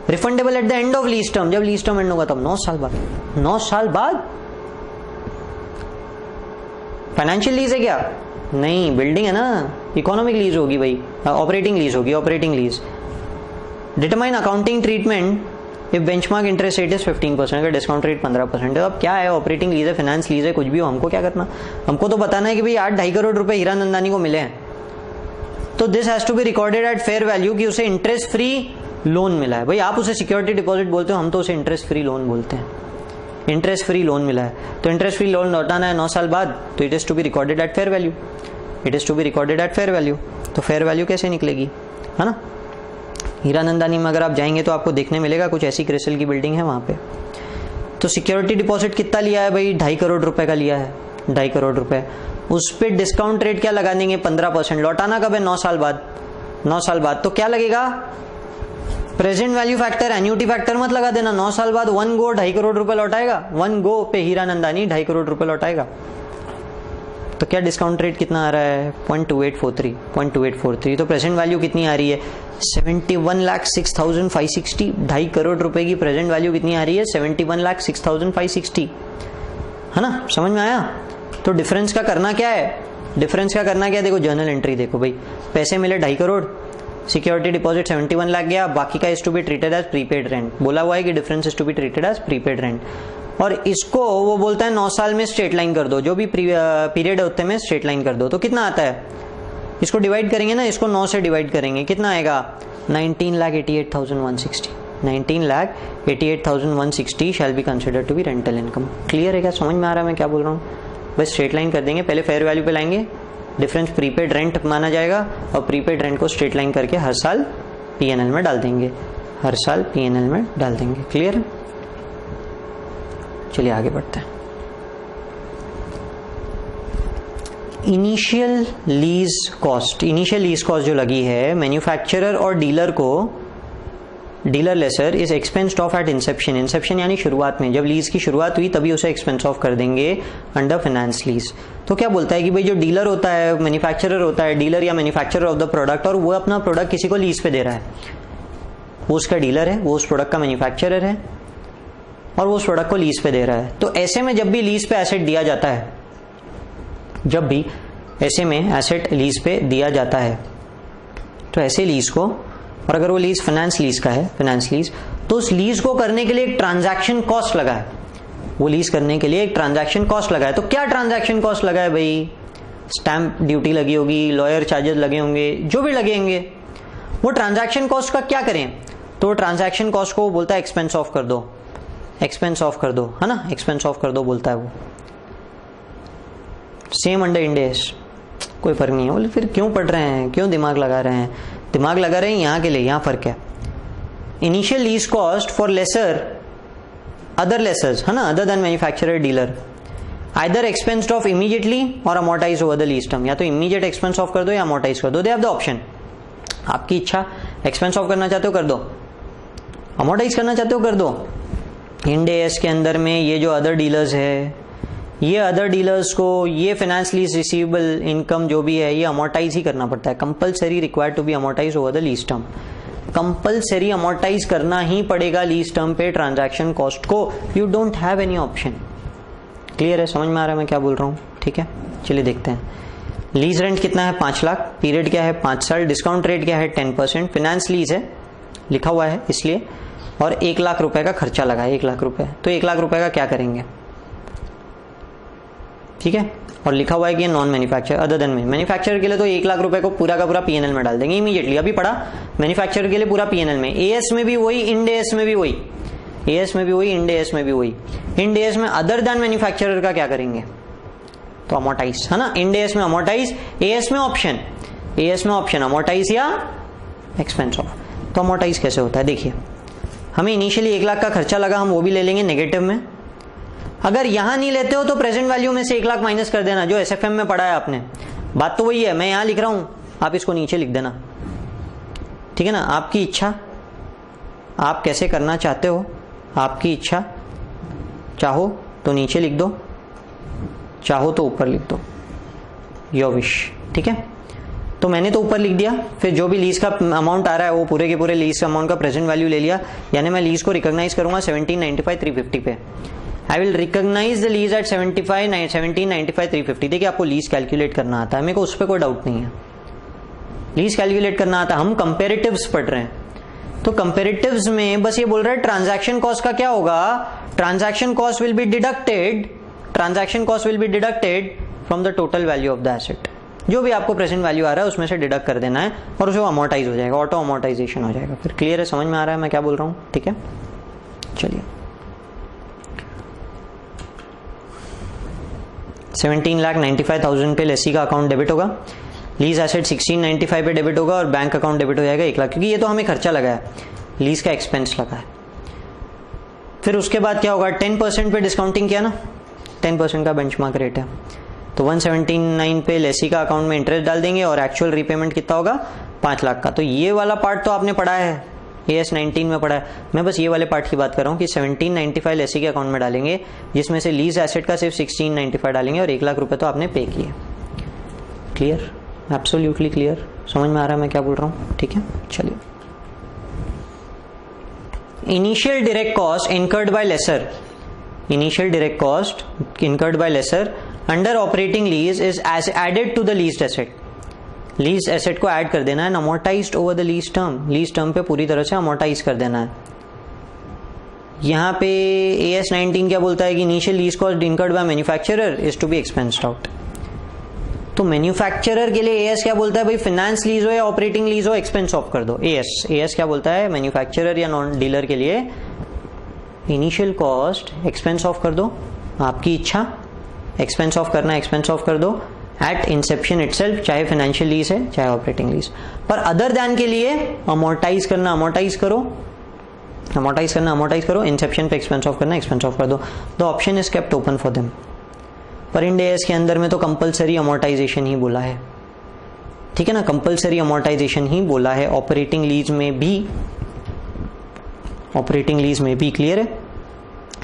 refundable eight the end of lease term, जब लीज टर्म एंड होगा तब। 9 साल बाद, 9 साल बाद। फाइनेंशियल लीज है क्या, नहीं, बिल्डिंग है ना, इकोनॉमिक लीज होगी भाई, ऑपरेटिंग लीज होगी, operating lease. Determine accounting treatment if benchmark interest rate is 15%, अगर डिस्काउंट रेट 15% है। अब क्या है, ऑपरेटिंग लीज है, फाइनेंस लीज है, कुछ भी हो, हमको क्या करना, हमको तो बताना है कि भाई 8.5 करोड़ रुपए हीरानंदानी को मिले हैं, तो this has to be recorded at fair value कि उसे इंटरेस्ट फ्री लोन मिला है। भाई आप उसे सिक्योरिटी डिपॉजिट बोलते हो, हम तो उसे इंटरेस्ट फ्री लोन बोलते हैं। इंटरेस्ट फ्री लोन मिला है, तो इंटरेस्ट फ्री लोन लौटाना है 9 साल बाद, तो it is to be recorded at fair value, it is to be recorded at fair value. तो फेयर वैल्यू कैसे निकलेगी, है ना। हीरानंदानी में अगर आप जाएंगे तो आपको देखने मिलेगा कुछ ऐसी क्रिसिल की बिल्डिंग है वहां पे। तो सिक्योरिटी डिपॉजिट कितना लिया है भाई, 2.5 करोड़ रुपए का लिया है, 2.5 करोड़ रुपए। उस पर डिस्काउंट रेट क्या लगा देंगे, 15%। लौटाना कब है, 9 साल बाद, 9 साल बाद। तो क्या लगेगा, present value factor, annuity factor मत लगा देना। 9 साल बाद 1 गो 2.5 करोड़ रुपए लौटाएगा, 1 गो पे हीरानंदानी 2.5 करोड़ रुपए लौटाएगा। तो क्या डिस्काउंट रेट कितना आ रहा है, 0.2843, 0.2843। तो प्रेजेंट वैल्यू कितनी आ रही है, 71,06,560। 2.5 करोड़ रुपए की प्रेजेंट वैल्यू कितनी आ रही है, 71,06,560, है ना, समझ में आया। तो डिफरेंस का करना क्या है, डिफरेंस का करना क्या है, देखो जर्नल एंट्री देखो भाई, पैसे मिले 2.5 करोड़, सिक्योरिटी डिपॉजिट 71 लाख गया, बाकी का is to be treated as prepaid rent. बोला हुआ है कि difference is to be treated as prepaid rent. और इसको वो बोलता है 9 साल में स्ट्रेट लाइन कर दो, जो भी पीरियड होते हैं स्ट्रेट लाइन कर दो। तो कितना आता है, इसको डिवाइड करेंगे ना, इसको 9 से डिवाइड करेंगे, कितना आएगा, 19,88,160। 19,88,160 shall be consider to be rental income. Clear है क्या, समझ में आ रहा है मैं क्या बोल रहा हूँ। बस स्ट्रेट लाइन कर देंगे, पहले फेयर वैल्यू पे लाएंगे, डिफरेंस प्रीपेड रेंट माना जाएगा, और प्रीपेड रेंट को स्ट्रेट लाइन करके हर साल पीएनएल में डाल देंगे, हर साल पीएनएल में डाल देंगे। क्लियर है, चलिए आगे बढ़ते हैं। Initial lease cost, initial lease cost जो लगी है मैन्युफैक्चरर और डीलर को, dealer lessor is expensed off at inception. Inception यानी शुरुआत में, जब लीज की शुरुआत हुई तभी उसे एक्सपेंस ऑफ कर देंगे अंडर फाइनेंस लीज। तो क्या बोलता है कि भाई जो डीलर होता है, मैन्युफैक्चरर होता है, डीलर या मैन्युफैक्चरर ऑफ द प्रोडक्ट, और वो अपना प्रोडक्ट किसी को लीज पे दे रहा है, वो उसका डीलर है, वो उस प्रोडक्ट का मैन्युफैक्चरर है, और वो उस प्रोडक्ट को लीज पे दे रहा है। तो ऐसे में जब भी लीज पे एसेट दिया जाता है, जब भी ऐसे में एसेट लीज पे दिया जाता है, तो ऐसे लीज को, और अगर वो लीज फाइनेंस लीज का है, फाइनेंस लीज, तो उस लीज को करने के लिए एक ट्रांजैक्शन कॉस्ट लगा है, वो लीज करने के लिए एक ट्रांजैक्शन कॉस्ट लगा है। तो क्या ट्रांजैक्शन कॉस्ट लगा है भाई, स्टैंप ड्यूटी लगी होगी, लॉयर चार्जेस लगे होंगे, जो भी लगेंगे, वो ट्रांजैक्शन कॉस्ट का क्या करें, तो ट्रांजैक्शन कॉस्ट को बोलता है एक्सपेंस ऑफ कर दो, एक्सपेंस ऑफ कर दो, है ना, एक्सपेंस ऑफ कर दो बोलता है वो। सेम अंडर इंड एस, कोई फर्क नहीं है। बोले फिर क्यों पढ़ रहे हैं, क्यों दिमाग लगा रहे हैं, दिमाग लगा रहे हैं यहाँ के लिए, यहाँ फर्क है। Initial lease cost for lessor, other lessors, है ना, other than manufacturer dealer, either expensed off immediately और amortise over the lease term. या तो इमीडिएट एक्सपेंस ऑफ कर दो या अमोर्टाइज कर दो, दे हैव द ऑप्शन, आपकी इच्छा। एक्सपेंस ऑफ करना चाहते हो कर दो, अमोर्टाइज करना चाहते हो कर दो। इंड एस के अंदर में ये जो अदर डीलर्स है, ये अदर डीलर्स को ये फाइनेंस लीज रिसीवेबल इनकम जो भी है ये अमोर्टाइज ही करना पड़ता है, compulsory required to be amortize over the lease term. Compulsory amortize करना ही पड़ेगा लीज टर्म पे ट्रांजैक्शन कॉस्ट को, you don't have any option. Clear है, समझ में आ रहा है मैं क्या बोल रहा हूँ, ठीक है। चलिए देखते हैं, लीज रेंट कितना है 5 लाख, पीरियड क्या है 5 साल, डिस्काउंट रेट क्या है 10%, फाइनेंस लीज है लिखा हुआ है इसलिए, और 1 लाख रुपए का खर्चा लगा है, 1 लाख रुपए। तो 1 लाख रुपए का क्या करेंगे, ठीक है, और लिखा हुआ है कि non manufacture other than manufacturer के लिए तो 1 लाख रुपए को पूरा का पूरा पीएनएल में डाल देंगे इमीडिएटली। अभी पढ़ा, मैन्युफैक्चरर के लिए पूरा पीएनएल में, एएस में भी वही, इंड एएस में भी वही, एएस में भी वही, इंड एएस में भी वही। इंड एएस में अदर देन मैन्युफैक्चरर का क्या करेंगे, तो अमोर्टाइज, है ना, इंड एएस में अमोर्टाइज, एएस में ऑप्शन, एएस में ऑप्शन अमोर्टाइज या एक्सपेंस ऑफ। तो अमोर्टाइज कैसे होता है देखिए, हमें इनिशियली 1 लाख का खर्चा लगा, हम वो भी ले लेंगे नेगेटिव में। अगर यहां नहीं लेते हो तो प्रेजेंट वैल्यू में से 1 लाख माइनस कर देना, जो एसएफएम में पढ़ा है आपने। बात तो वही है, मैं यहां लिख रहा हूं, आप इसको नीचे लिख देना, ठीक है ना। आपकी इच्छा, आप कैसे करना चाहते हो, आपकी इच्छा, चाहो तो नीचे लिख दो, चाहो तो ऊपर लिख दो, योर विश, ठीक है। तो मैंने तो ऊपर लिख दिया, फिर जो भी लीज का अमाउंट आ रहा है वो पूरे के पूरे लीज अमाउंट का प्रेजेंट वैल्यू ले लिया, यानी मैं लीज को रिकॉग्नाइज करूंगा 1795,350 पे। I will recognize the lease at 1795,350। देखिए आपको लीज कैलकुलेट करना आता है, मेरे को उस पर कोई डाउट नहीं है, लीज कैलकुलेट करना आता है। हम कंपेरेटिव्स पढ़ रहे हैं, तो कंपेरेटिव्स में बस ये बोल रहा है ट्रांजैक्शन कॉस्ट का क्या होगा, transaction cost will be deducted, transaction cost will be deducted from the total value of the asset. जो भी आपको प्रेजेंट वैल्यू आ रहा है उसमें से डिडक्ट कर देना है और उसे अमोर्टाइज हो जाएगा, ऑटो अमोर्टाइजेशन हो जाएगा। फिर क्लियर है, समझ में आ रहा है मैं क्या बोल रहा हूं, ठीक है। चलिए 17,95,000 पे लेसी का अकाउंट डेबिट होगा, लीज एसेट 1695 पे डेबिट होगा और बैंक अकाउंट डेबिट हो जाएगा 1 लाख, क्योंकि ये तो हमें खर्चा लगा है, लीज का एक्सपेंस लगा है। फिर उसके बाद क्या होगा, 10% पे डिस्काउंटिंग किया ना, 10% का बेंचमार्क रेट है, तो 179 पे लेसी का अकाउंट में इंटरेस्ट डाल देंगे और एक्चुअल रीपेमेंट कितना होगा 5 लाख का। तो ये वाला पार्ट तो आपने पढ़ा है, AS 19 में पढ़ा है, मैं बस ये वाले पार्ट की बात कर रहा हूँ कि 1795 लेसी के अकाउंट में डालेंगे, जिसमें से लीज एसेट का सिर्फ 1695 डालेंगे और 1 लाख रुपए तो आपने पे किए। क्लियर, एब्सोल्युटली क्लियर, समझ में आ रहा है मैं क्या बोल रहा हूँ, ठीक है। चलिए initial direct cost incurred by lessor, initial direct cost incurred by lessor under operating lease is as added to the leased asset. Lease asset को ऐड कर देना है, amortized over the lease term, lease term पे पूरी तरह से amortise कर देना है। यहां पे AS 19 क्या बोलता है कि initial lease cost incurred by manufacturer is to be expensed out. तो मैन्युफैक्चरर के लिए AS क्या बोलता है, भाई फाइनेंस लीज हो या ऑपरेटिंग लीज हो एक्सपेंस ऑफ कर दो। AS क्या बोलता है, मैन्युफैक्चरर या नॉन डीलर के लिए इनिशियल कॉस्ट एक्सपेंस ऑफ कर दो, आपकी इच्छा, एक्सपेंस ऑफ करना एक्सपेंस ऑफ कर दो एट इंसेप्शन इटसेल्फ, चाहे फाइनेंशियल लीज है चाहे ऑपरेटिंग लीज। पर अदर दैन के लिए अमोर्टाइज करना अमोर्टाइज करो, अमोर्टाइज करना अमोर्टाइज करो, इंसेप्शन पे एक्सपेंस ऑफ करना एक्सपेंस ऑफ कर दो। The option is kept open for them. पर इंड AS के अंदर में तो कंपलसरी अमोर्टाइजेशन ही बोला है, ठीक है ना, कंपलसरी अमोर्टाइजेशन ही बोला है। ऑपरेटिंग लीज में भी, ऑपरेटिंग लीज में भी क्लियर है।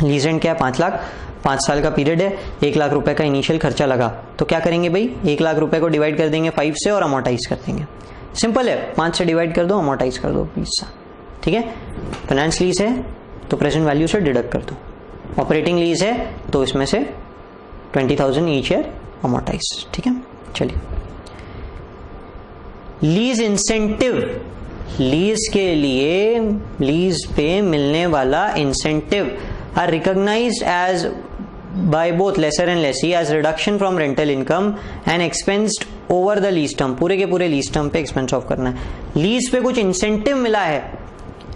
लीज एंड क्या है, 5 लाख, 5 साल का पीरियड है, 1 लाख रुपए का इनिशियल खर्चा लगा, तो क्या करेंगे भाई, 1 लाख रुपए को डिवाइड कर देंगे 5 से और अमोर्टाइज कर देंगे। सिंपल है, 5 से डिवाइड कर दो, अमोर्टाइज कर दो 20 साल, ठीक है। फाइनेंस लीज है तो प्रेजेंट वैल्यू से डिडक्ट कर दो, ऑपरेटिंग लीज है तो इसमें से 20,000 ईच ईयर अमोर्टाइज, ठीक है। चलिए लीज इंसेंटिव, लीज के लिए लीज पे मिलने वाला incentive are recognised as by both lessor and lessee as reduction from rental income and expensed over the lease term. पूरे के पूरे लीज टर्म पे एक्सपेंस ऑफ करना है। लीज पे कुछ इंसेंटिव मिला है,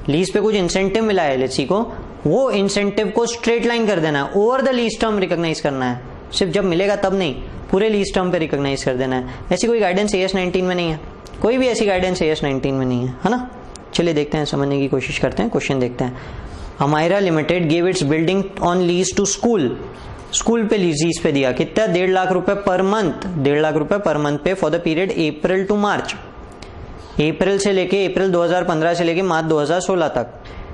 लीज पे कुछ इंसेंटिव मिला है लेसी को, वो इंसेंटिव को स्ट्रेट लाइन कर देना है, over the lease term recognize करना है, सिर्फ जब मिलेगा तब नहीं, पूरे लीज टर्म पे रिकॉग्नाइज कर देना है। ऐसी कोई गाइडेंस AS 19 में नहीं है, कोई भी ऐसी गाइडेंस AS 19 में नहीं है ना। चलिए देखते हैं, समझने की कोशिश करते हैं, क्वेश्चन देखते हैं। Humaira Limited give its building on lease to school, school पे लीज पे दिया, कितना, 1.5 लाख रुपए पर मंथ, 1.5 लाख रुपए पर मंथ पे for the period April to March, April से लेके अप्रैल 2015 से लेके मार्च 2016 तक।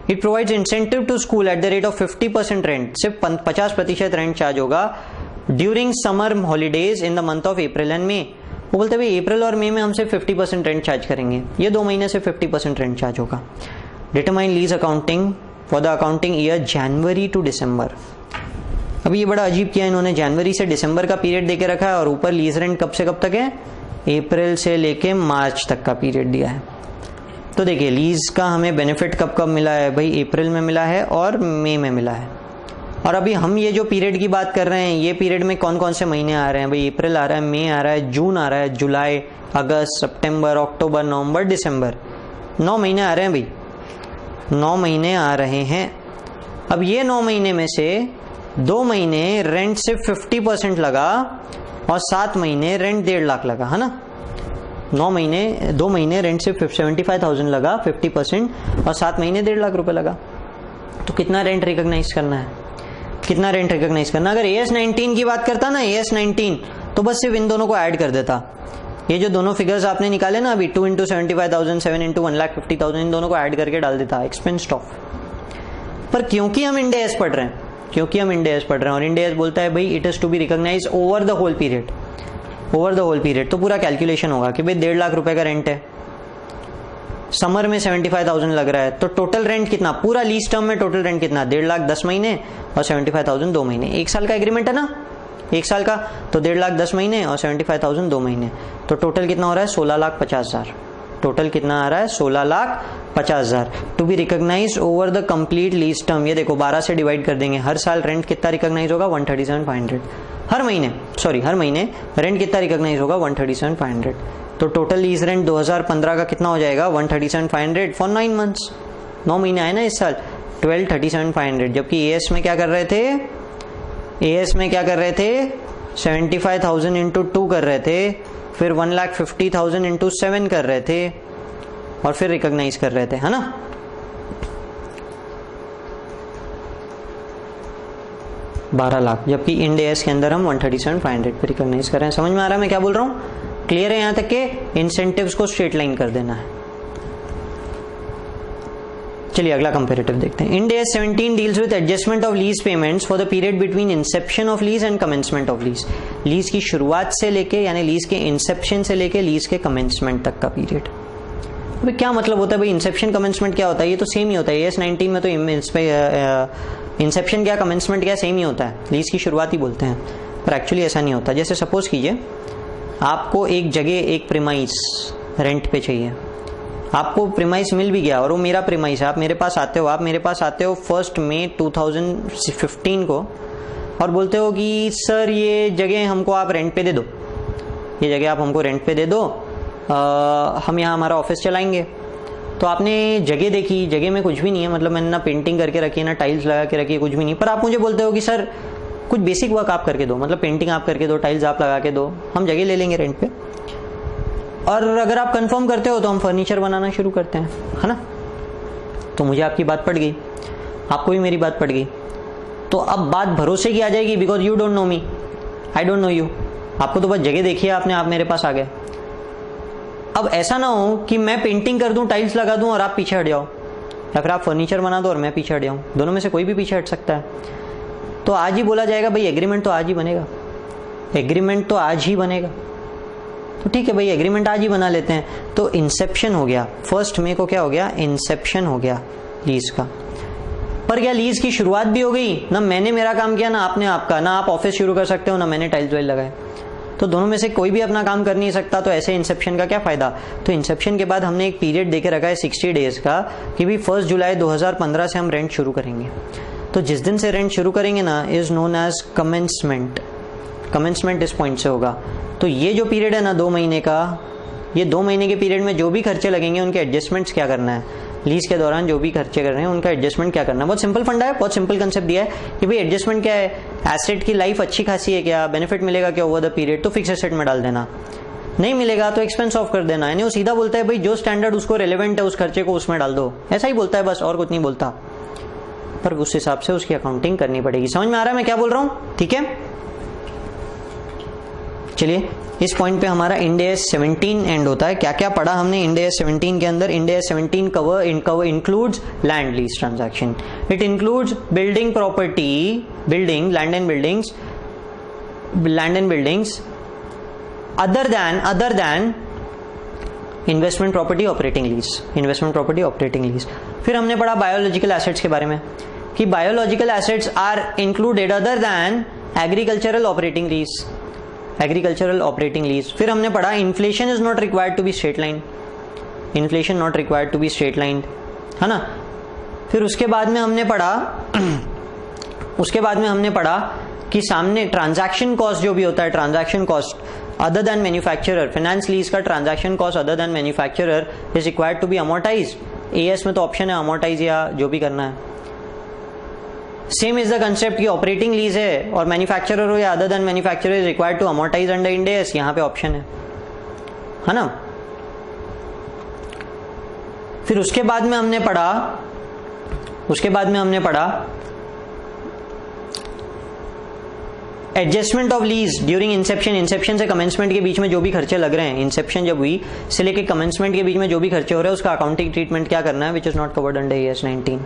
It provides incentive to school at the rate of 50% rent, सिर्फ 50% रेंट चार्ज होगा during summer holidays in the month of April and May. वो बोलते हैं अप्रैल और मई में हम सिर्फ 50% रेंट चार्ज करेंगे, ये 2 महीने से 50% रेंट चार्ज होगा। Determine lease accounting for the accounting year January to December. अभी ये बड़ा अजीब किया इन्होंने, जनवरी से दिसंबर का पीरियड देके रखा है और ऊपर लीज रेंट कब से कब तक है, अप्रैल से लेके मार्च तक का पीरियड दिया है। तो देखिए लीज का हमें बेनिफिट कब कब मिला है भाई, अप्रैल में मिला है और मई में मिला है। और अभी हम ये जो पीरियड की बात कर रहे हैं, ये पीरियड में कौन कौन से महीने आ रहे हैं भाई, अप्रैल आ रहा है, मई आ रहा है, जून आ रहा है, जुलाई, अगस्त, सितंबर, अक्टूबर, नवंबर, दिसंबर, 9 महीने आ रहे हैं भाई, 9 महीने आ रहे हैं। अब ये 9 महीने में से 2 महीने रेंट सिर्फ 50% लगा और 7 महीने रेंट 1.5 लाख लगा, है ना। 2 महीने रेंट सिर्फ 75,000 लगा 50% और 7 महीने 1.5 लाख रुपए लगा। तो कितना रेंट रिकॉग्नाइज करना है, कितना रेंट रिकॉग्नाइज करना। अगर AS 19 की बात करता ना, AS 19, तो बस सिर्फ इन दोनों को ऐड कर देता। ये जो दोनों फिगर्स आपने निकाले ना अभी, 2 × 75,000, 7 × 1,50,000, इन दोनों को ऐड करके डाल देता एक्सपेंस ऑफ। पर क्योंकि हम इंड AS पढ़ रहे हैं, क्योंकि हम इंड AS पढ़ रहे हैं और इंड AS बोलता है भाई it is to be recognize over the whole period, over the whole period, तो पूरा कैलकुलेशन होगा कि भाई 1.5 लाख रुपए का रेंट है, समर में 75,000 लग रहा है, तो टोटल रेंट कितना, पूरा लीज टर्म में टोटल रेंट कितना, 1.5 लाख 10 महीने और 75,000 2 महीने। 1 साल का एग्रीमेंट है ना, 1 साल का, तो 1.5 लाख 10 महीने और 75,000 2 महीने, तो टोटल कितना हो रहा है, 16,50,000। टोटल कितना आ रहा है, 16,50,000 to be recognize over the complete lease term. ये देखो 12 से डिवाइड कर देंगे, हर साल रेंट कितना रिकॉग्नाइज होगा, 137,500। हर महीने, सॉरी हर महीने रेंट कितना रिकॉग्नाइज होगा, 137,500। तो टोटल लीज रेंट 2015 का कितना हो जाएगा, 137,500 फॉर 9 मंथ्स, 9 महीने आए ना इस साल, 1237,500। जबकि AS में क्या कर रहे थे, AS में क्या कर रहे थे, 75,000 इंटू 2 कर रहे थे, फिर 1,50,000 इंटू 7 कर रहे थे और फिर रिकॉग्नाइज कर रहे थे, है ना। $12 लाख, जबकि इंड AS के अंदर हम 137,500 पे रिकॉग्नाइज कर रहे हैं। समझ में आ रहा है मैं क्या बोल रहा हूँ, क्लियर है यहाँ तक के। इंसेंटिव्स को स्ट्रेट लाइन कर देना है। चलिए अगला कंपैरेटिव देखते हैं। Ind AS 17 deals with adjustment of lease payments for the period between inception of lease and commencement of lease. Lease की शुरुआत से लेके, यानी लीज के इंसेप्शन से लेके लीज के कमेंसमेंट तक का पीरियड। अभी क्या मतलब होता है भाई, इंसेप्शन कमेंसमेंट क्या होता है, ये तो सेम ही होता है। AS 19 में तो इंसेप्शन क्या कमेंसमेंट क्या सेम ही होता है, लीज की शुरुआत ही बोलते हैं, पर एक्चुअली ऐसा नहीं होता। जैसे सपोज कीजिए आपको एक जगह, एक प्रीमाइस रेंट पे चाहिए, आपको प्रीमाइस मिल भी गया और वो मेरा प्रीमाइस है, आप मेरे पास आते हो, आप मेरे पास आते हो 1 मई 2015 को और बोलते हो कि सर ये जगह हमको आप रेंट पे दे दो, ये जगह आप हमको रेंट पे दे दो, हम यहाँ हमारा ऑफिस चलाएंगे। तो आपने जगह देखी, जगह में कुछ भी नहीं है, मतलब मैंने ना पेंटिंग करके रखी है ना टाइल्स लगा के रखी है, कुछ भी नहीं, पर आप मुझे बोलते हो कि सर कुछ बेसिक वर्क आप करके दो, मतलब पेंटिंग आप करके दो, टाइल्स आप लगा के दो, हम जगह ले लेंगे रेंट पे। और अगर आप कंफर्म करते हो तो हम फर्नीचर बनाना शुरू करते हैं, है ना। तो मुझे आपकी बात पड़ गई, आपको भी मेरी बात पड़ गई, तो अब बात भरोसे की आ जाएगी, because you don't know me, I don't know you. आपको तो बस जगह देखी है आपने, आप मेरे पास आ गए। अब ऐसा ना हो कि मैं पेंटिंग कर दूं, टाइल्स लगा दूं और आप पीछे हट जाओ, या फिर आप फर्नीचर बना दो और मैं पीछे हट जाऊं, दोनों में से कोई भी पीछे हट सकता है। तो आज ही बोला जाएगा भाई एग्रीमेंट तो आज ही बनेगा, एग्रीमेंट तो आज ही बनेगा, तो ठीक है भाई एग्रीमेंट आज ही बना लेते हैं। तो इंसेप्शन हो गया 1 मई को, क्या हो गया, इंसेप्शन हो गया लीज का। पर क्या लीज की शुरुआत भी हो गई, ना मैंने मेरा काम किया ना आपने आपका, ना आप ऑफिस शुरू कर सकते हो ना मैंने टाइल्स वाइल लगाए, तो दोनों में से कोई भी अपना काम कर नहीं सकता। तो ऐसे इंसेप्शन का क्या फायदा। तो इंसेप्शन के बाद हमने एक पीरियड देके रखा है 60 डेज का कि भी 1 जुलाई 2015 से हम रेंट शुरू करेंगे। तो जिस दिन से रेंट शुरू करेंगे ना is known as commencement, commencement इस पॉइंट से होगा। तो ये जो पीरियड है ना 2 महीने का, ये 2 महीने के पीरियड में जो भी खर्चे लगेंगे उनके एडजस्टमेंट्स क्या करना है, लीज के दौरान जो भी खर्चे कर रहे हैं उनका एडजस्टमेंट क्या करना है। बहुत सिंपल फंडा है, बहुत सिंपल कंसेप्ट दिया है कि भाई एडजस्टमेंट क्या है, एसेट की लाइफ अच्छी खासी है क्या, बेनिफिट मिलेगा क्या ओवर द पीरियड, तो फिक्स एसेट में डाल देना, नहीं मिलेगा तो एक्सपेंस ऑफ कर देना। यानी वो सीधा बोलता है भाई जो स्टैंडर्ड उसको रेलेवेंट है उस खर्चे को उसमें डाल दो, ऐसा ही बोलता है बस, और कुछ नहीं बोलता। पर उस हिसाब से उसकी अकाउंटिंग करनी पड़ेगी। समझ में आ रहा है मैं क्या बोल रहा हूं, ठीक है। चलिए इस पॉइंट पे हमारा इंड AS 17 एंड होता है। क्या क्या पढ़ा हमने इंड AS 17 के अंदर। Ind AS 17 cover includes land lease transaction, it includes building property, building land and buildings other than investment property operating lease, investment property operating lease. फिर हमने पढ़ा बायोलॉजिकल एसेट्स के बारे में कि biological assets are included other than agricultural operating lease, agricultural operating lease. फिर हमने पढ़ा inflation is not required to be straight line, inflation not required to be straight line, है ना। फिर उसके बाद में हमने पढ़ा कि सामने ट्रांजैक्शन कॉस्ट जो भी होता है, transaction cost other than manufacturer, finance lease का transaction cost other than manufacturer is required to be amortise. AS में तो ऑप्शन है अमोर्टाइज या जो भी करना है। सेम इज द कंसेप्ट की ऑपरेटिंग लीज है और मैन्युफैक्चरर हो या other than manufacturer is required to amortize under Ind AS, यहाँ पे ऑप्शन है ना। फिर उसके बाद में हमने पढ़ा उसके बाद में हमने पढ़ा adjustment of lease during Inception, Inception से कमेंसमेंट के बीच में जो भी खर्चे लग रहे हैं, इंसेप्शन जब हुई से लेके कमेंसमेंट के बीच में जो भी खर्चे हो रहे हैं उसका अकाउंटिंग ट्रीटमेंट क्या करना है, which is not covered under AS 19।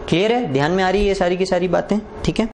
Clear है, ध्यान में आ रही है ये सारी की सारी बातें, ठीक है।